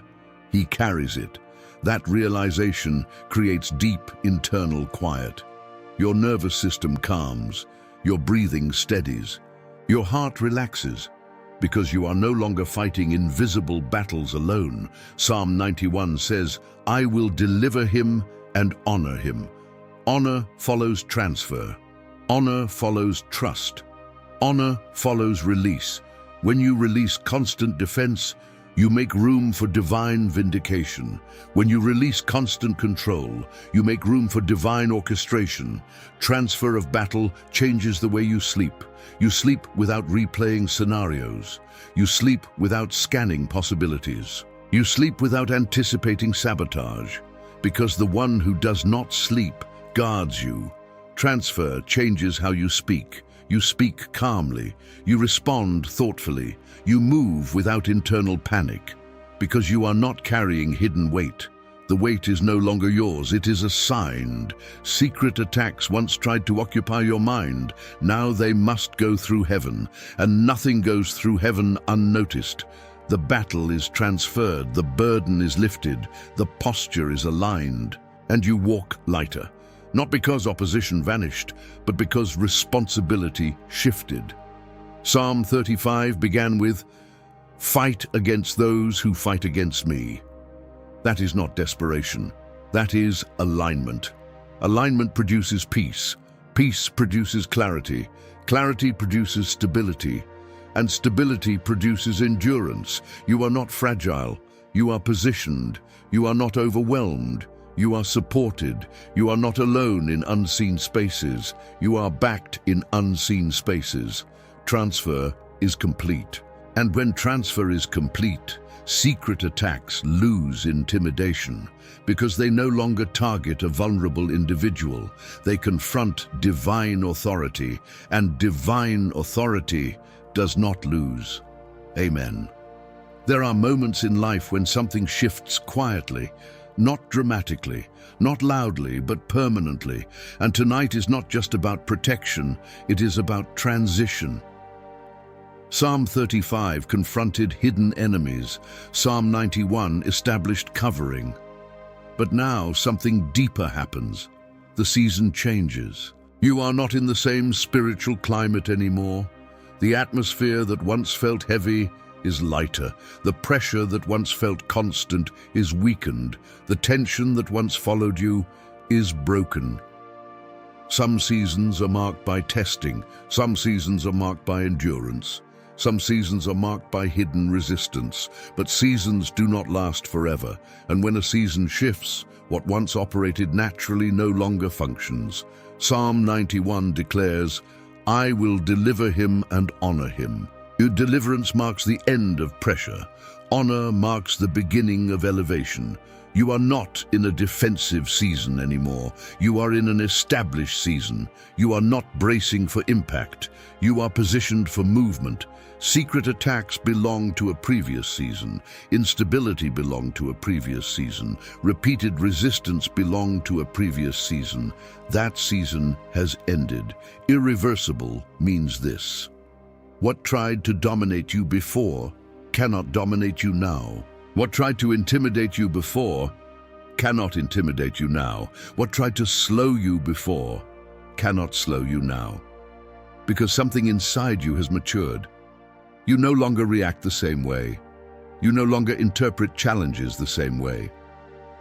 He carries it. That realization creates deep internal quiet. Your nervous system calms. Your breathing steadies. Your heart relaxes, because you are no longer fighting invisible battles alone. Psalm 91 says, "I will deliver him and honor him." Honor follows transfer. Honor follows trust. Honor follows release. When you release constant defense, you make room for divine vindication. When you release constant control, you make room for divine orchestration. Transfer of battle changes the way you sleep. You sleep without replaying scenarios. You sleep without scanning possibilities. You sleep without anticipating sabotage, because the one who does not sleep guards you. Transfer changes how you speak. You speak calmly. You respond thoughtfully. You move without internal panic, because you are not carrying hidden weight. The weight is no longer yours. It is assigned. Secret attacks once tried to occupy your mind. Now they must go through heaven, and nothing goes through heaven unnoticed. The battle is transferred. The burden is lifted. The posture is aligned, and you walk lighter. Not because opposition vanished, but because responsibility shifted. Psalm 35 began with, "Fight against those who fight against me." That is not desperation. That is alignment. Alignment produces peace. Peace produces clarity. Clarity produces stability. And stability produces endurance. You are not fragile. You are positioned. You are not overwhelmed. You are supported. You are not alone in unseen spaces. You are backed in unseen spaces. Transfer is complete. And when transfer is complete, secret attacks lose intimidation, because they no longer target a vulnerable individual. They confront divine authority, and divine authority does not lose. Amen. There are moments in life when something shifts quietly, not dramatically, not loudly, but permanently. And tonight is not just about protection, it is about transition. Psalm 35 confronted hidden enemies. Psalm 91 established covering. But now something deeper happens. The season changes. You are not in the same spiritual climate anymore. The atmosphere that once felt heavy is lighter. The pressure that once felt constant is weakened. The tension that once followed you is broken. Some seasons are marked by testing. Some seasons are marked by endurance. Some seasons are marked by hidden resistance. But seasons do not last forever. And when a season shifts, what once operated naturally no longer functions. Psalm 91 declares, "I will deliver him and honor him." Your deliverance marks the end of pressure. Honor marks the beginning of elevation. You are not in a defensive season anymore. You are in an established season. You are not bracing for impact. You are positioned for movement. Secret attacks belong to a previous season. Instability belonged to a previous season. Repeated resistance belonged to a previous season. That season has ended. Irreversible means this: what tried to dominate you before cannot dominate you now. What tried to intimidate you before cannot intimidate you now. What tried to slow you before cannot slow you now. Because something inside you has matured. You no longer react the same way. You no longer interpret challenges the same way.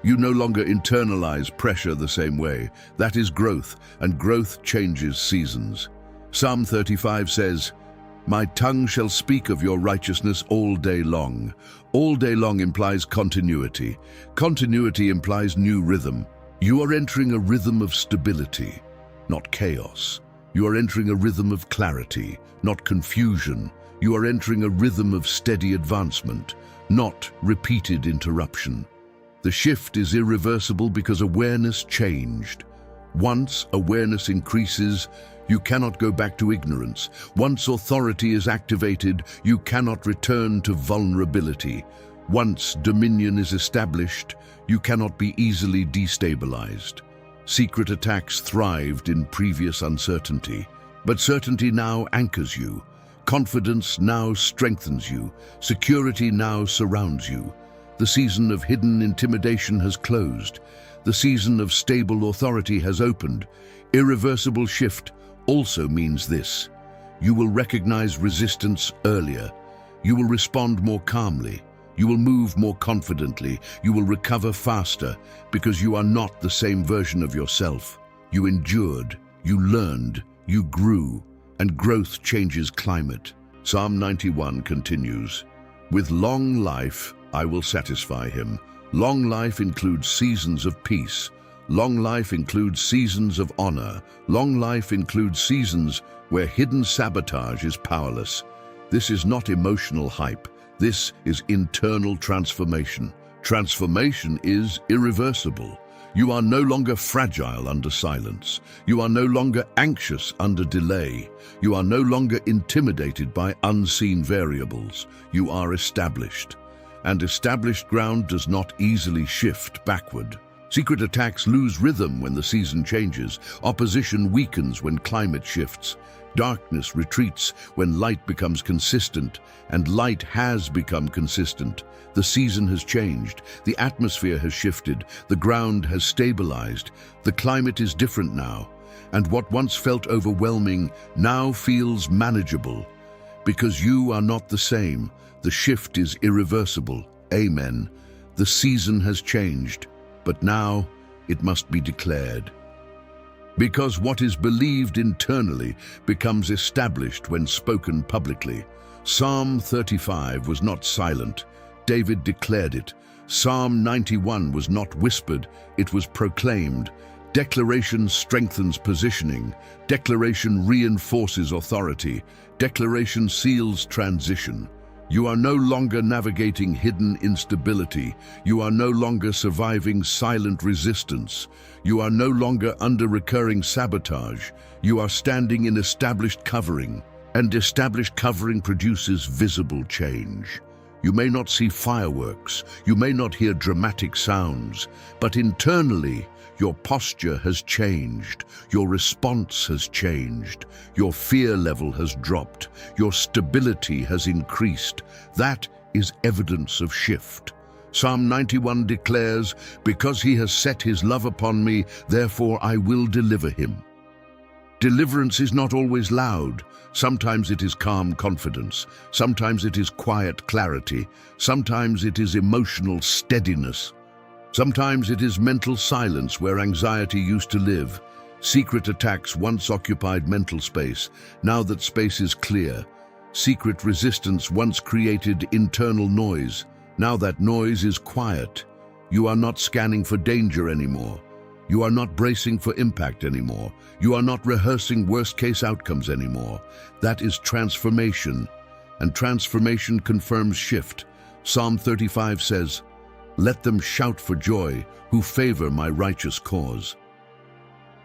You no longer internalize pressure the same way. That is growth, and growth changes seasons. Psalm 35 says, "My tongue shall speak of your righteousness all day long." All day long implies continuity. Continuity implies new rhythm. You are entering a rhythm of stability, not chaos. You are entering a rhythm of clarity, not confusion. You are entering a rhythm of steady advancement, not repeated interruption. The shift is irreversible because awareness changed. Once awareness increases, you cannot go back to ignorance. Once authority is activated, you cannot return to vulnerability. Once dominion is established, you cannot be easily destabilized. Secret attacks thrived in previous uncertainty, but certainty now anchors you. Confidence now strengthens you. Security now surrounds you. The season of hidden intimidation has closed. The season of stable authority has opened. Irreversible shift also means this: you will recognize resistance earlier. You will respond more calmly. You will move more confidently. You will recover faster because you are not the same version of yourself. You endured, you learned, you grew, and growth changes climate. Psalm 91 continues, "With long life I will satisfy him." Long life includes seasons of peace. Long life includes seasons of honor. Long life includes seasons where hidden sabotage is powerless. This is not emotional hype. This is internal transformation. Transformation is irreversible. You are no longer fragile under silence. You are no longer anxious under delay. You are no longer intimidated by unseen variables. You are established. And established ground does not easily shift backward. Secret attacks lose rhythm when the season changes. Opposition weakens when climate shifts. Darkness retreats when light becomes consistent, and light has become consistent. The season has changed. The atmosphere has shifted. The ground has stabilized. The climate is different now, and what once felt overwhelming now feels manageable. Because you are not the same. The shift is irreversible. Amen. The season has changed, but now it must be declared. Because what is believed internally becomes established when spoken publicly. Psalm 35 was not silent. David declared it. Psalm 91 was not whispered, it was proclaimed. Declaration strengthens positioning. Declaration reinforces authority. Declaration seals transition. You are no longer navigating hidden instability. You are no longer surviving silent resistance. You are no longer under recurring sabotage. You are standing in established covering, and established covering produces visible change. You may not see fireworks, you may not hear dramatic sounds, but internally, your posture has changed, your response has changed, your fear level has dropped, your stability has increased. That is evidence of shift. Psalm 91 declares, "Because he has set his love upon me, therefore I will deliver him." Deliverance is not always loud. Sometimes it is calm confidence. Sometimes it is quiet clarity. Sometimes it is emotional steadiness. Sometimes it is mental silence where anxiety used to live. Secret attacks once occupied mental space. Now that space is clear. Secret resistance once created internal noise. Now that noise is quiet. You are not scanning for danger anymore. You are not bracing for impact anymore. You are not rehearsing worst-case outcomes anymore. That is transformation, and transformation confirms shift. Psalm 35 says, "Let them shout for joy who favor my righteous cause."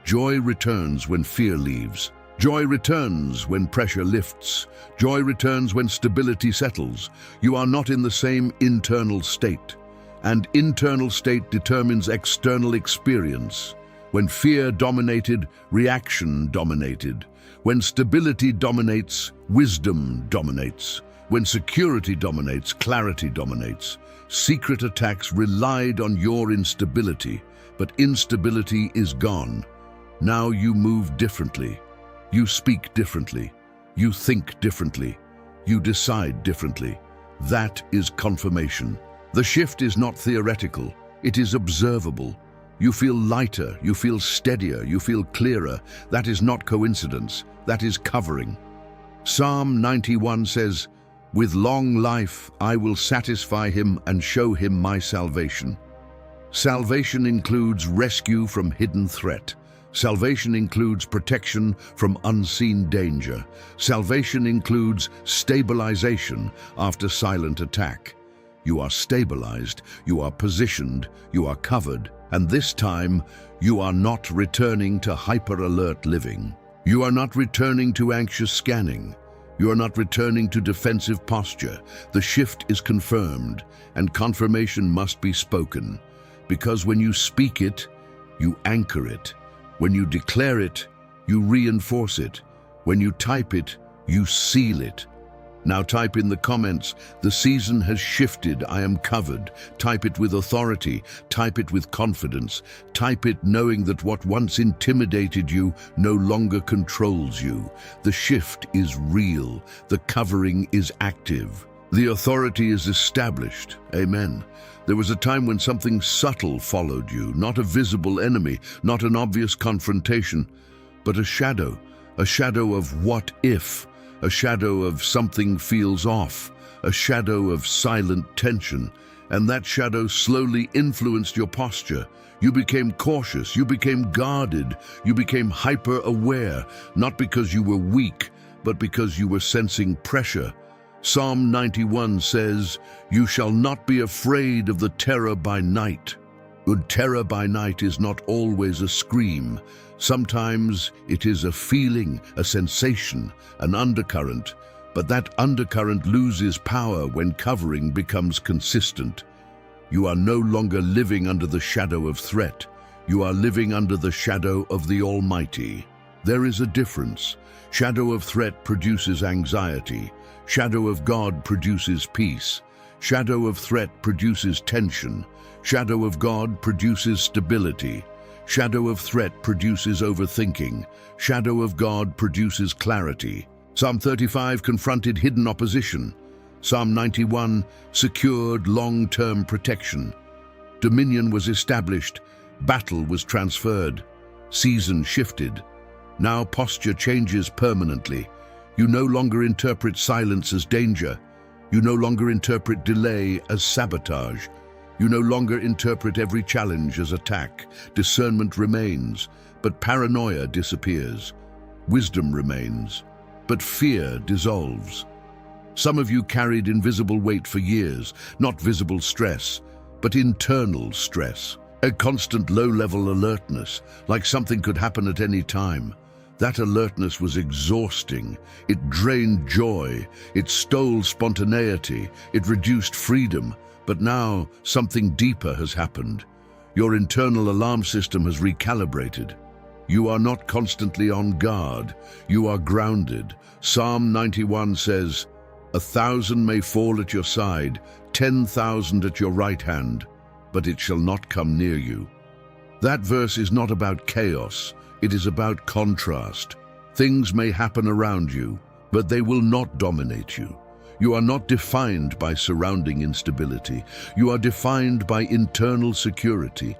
Joy returns when fear leaves. Joy returns when pressure lifts. Joy returns when stability settles. You are not in the same internal state. And internal state determines external experience. When fear dominated, reaction dominated. When stability dominates, wisdom dominates. When security dominates, clarity dominates. Secret attacks relied on your instability, but instability is gone. Now you move differently. You speak differently. You think differently. You decide differently. That is confirmation. The shift is not theoretical, it is observable. You feel lighter, you feel steadier, you feel clearer. That is not coincidence, that is covering. Psalm 91 says, "With long life I will satisfy him and show him my salvation." Salvation includes rescue from hidden threat. Salvation includes protection from unseen danger. Salvation includes stabilization after silent attack. You are stabilized, you are positioned, you are covered, and this time you are not returning to hyper-alert living. You are not returning to anxious scanning. You are not returning to defensive posture. The shift is confirmed, and confirmation must be spoken. Because when you speak it, you anchor it. When you declare it, you reinforce it. When you type it, you seal it. Now type in the comments, "The season has shifted, I am covered." Type it with authority, type it with confidence, type it knowing that what once intimidated you no longer controls you. The shift is real, the covering is active. The authority is established. Amen. There was a time when something subtle followed you, not a visible enemy, not an obvious confrontation, but a shadow of what if, a shadow of something feels off, a shadow of silent tension, and that shadow slowly influenced your posture. You became cautious, you became guarded, you became hyper-aware, not because you were weak, but because you were sensing pressure. Psalm 91 says, "You shall not be afraid of the terror by night." Good terror by night is not always a scream. Sometimes it is a feeling, a sensation, an undercurrent, but that undercurrent loses power when covering becomes consistent. You are no longer living under the shadow of threat. You are living under the shadow of the Almighty. There is a difference. Shadow of threat produces anxiety. Shadow of God produces peace. Shadow of threat produces tension. Shadow of God produces stability. Shadow of threat produces overthinking. Shadow of God produces clarity. Psalm 35 confronted hidden opposition. Psalm 91 secured long-term protection. Dominion was established. Battle was transferred. Season shifted. Now posture changes permanently. You no longer interpret silence as danger. You no longer interpret delay as sabotage. You no longer interpret every challenge as attack. Discernment remains, but paranoia disappears. Wisdom remains, but fear dissolves. Some of you carried invisible weight for years, not visible stress, but internal stress. A constant low-level alertness, like something could happen at any time. That alertness was exhausting. It drained joy. It stole spontaneity. It reduced freedom. But now something deeper has happened. Your internal alarm system has recalibrated. You are not constantly on guard. You are grounded. Psalm 91 says, "1,000 may fall at your side, 10,000 at your right hand, but it shall not come near you." That verse is not about chaos. It is about contrast. Things may happen around you, but they will not dominate you. You are not defined by surrounding instability. You are defined by internal security.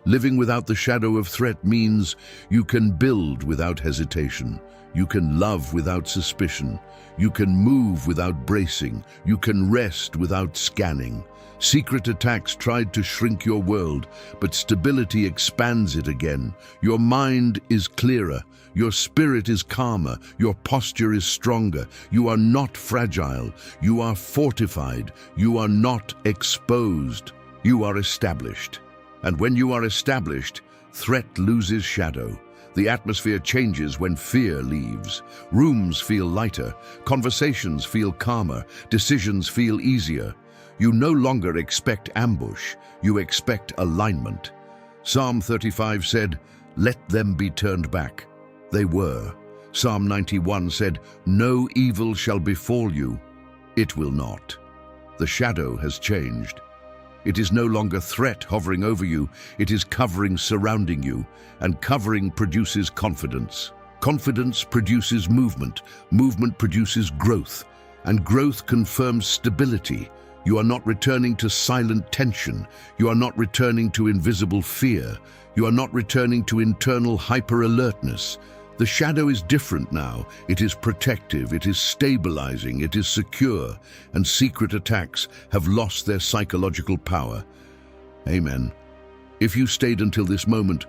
Living without the shadow of threat means you can build without hesitation. You can love without suspicion. You can move without bracing. You can rest without scanning. Secret attacks tried to shrink your world, but stability expands it again. Your mind is clearer. Your spirit is calmer. Your posture is stronger. You are not fragile. You are fortified. You are not exposed. You are established. And when you are established, threat loses shadow. The atmosphere changes when fear leaves. Rooms feel lighter. Conversations feel calmer. Decisions feel easier. You no longer expect ambush. You expect alignment. Psalm 35 said, "Let them be turned back." They were. Psalm 91 said, "No evil shall befall you." It will not. The shadow has changed. It is no longer threat hovering over you. It is covering surrounding you, and covering produces confidence. Confidence produces movement. Movement produces growth. And growth confirms stability. You are not returning to silent tension. You are not returning to invisible fear. You are not returning to internal hyper-alertness. The shadow is different now. It is protective, it is stabilizing, it is secure, and secret attacks have lost their psychological power. Amen. If you stayed until this moment,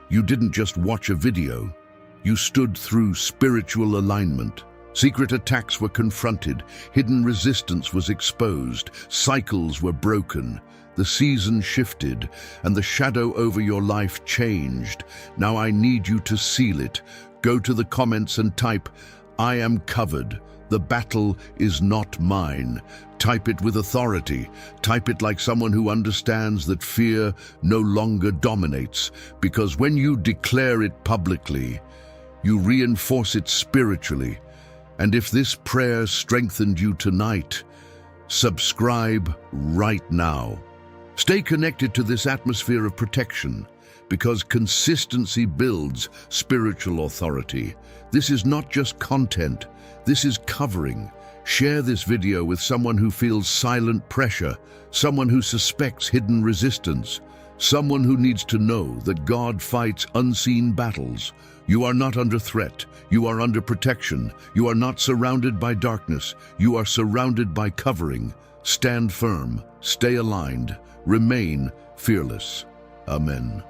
you didn't just watch a video. You stood through spiritual alignment. Secret attacks were confronted, hidden resistance was exposed, cycles were broken. The season shifted, and the shadow over your life changed. Now I need you to seal it. Go to the comments and type, "I am covered. The battle is not mine." Type it with authority. Type it like someone who understands that fear no longer dominates. Because when you declare it publicly, you reinforce it spiritually. And if this prayer strengthened you tonight, subscribe right now. Stay connected to this atmosphere of protection, because consistency builds spiritual authority. This is not just content, this is covering. Share this video with someone who feels silent pressure, someone who suspects hidden resistance, someone who needs to know that God fights unseen battles. You are not under threat, you are under protection. You are not surrounded by darkness, you are surrounded by covering. Stand firm, stay aligned, remain fearless. Amen.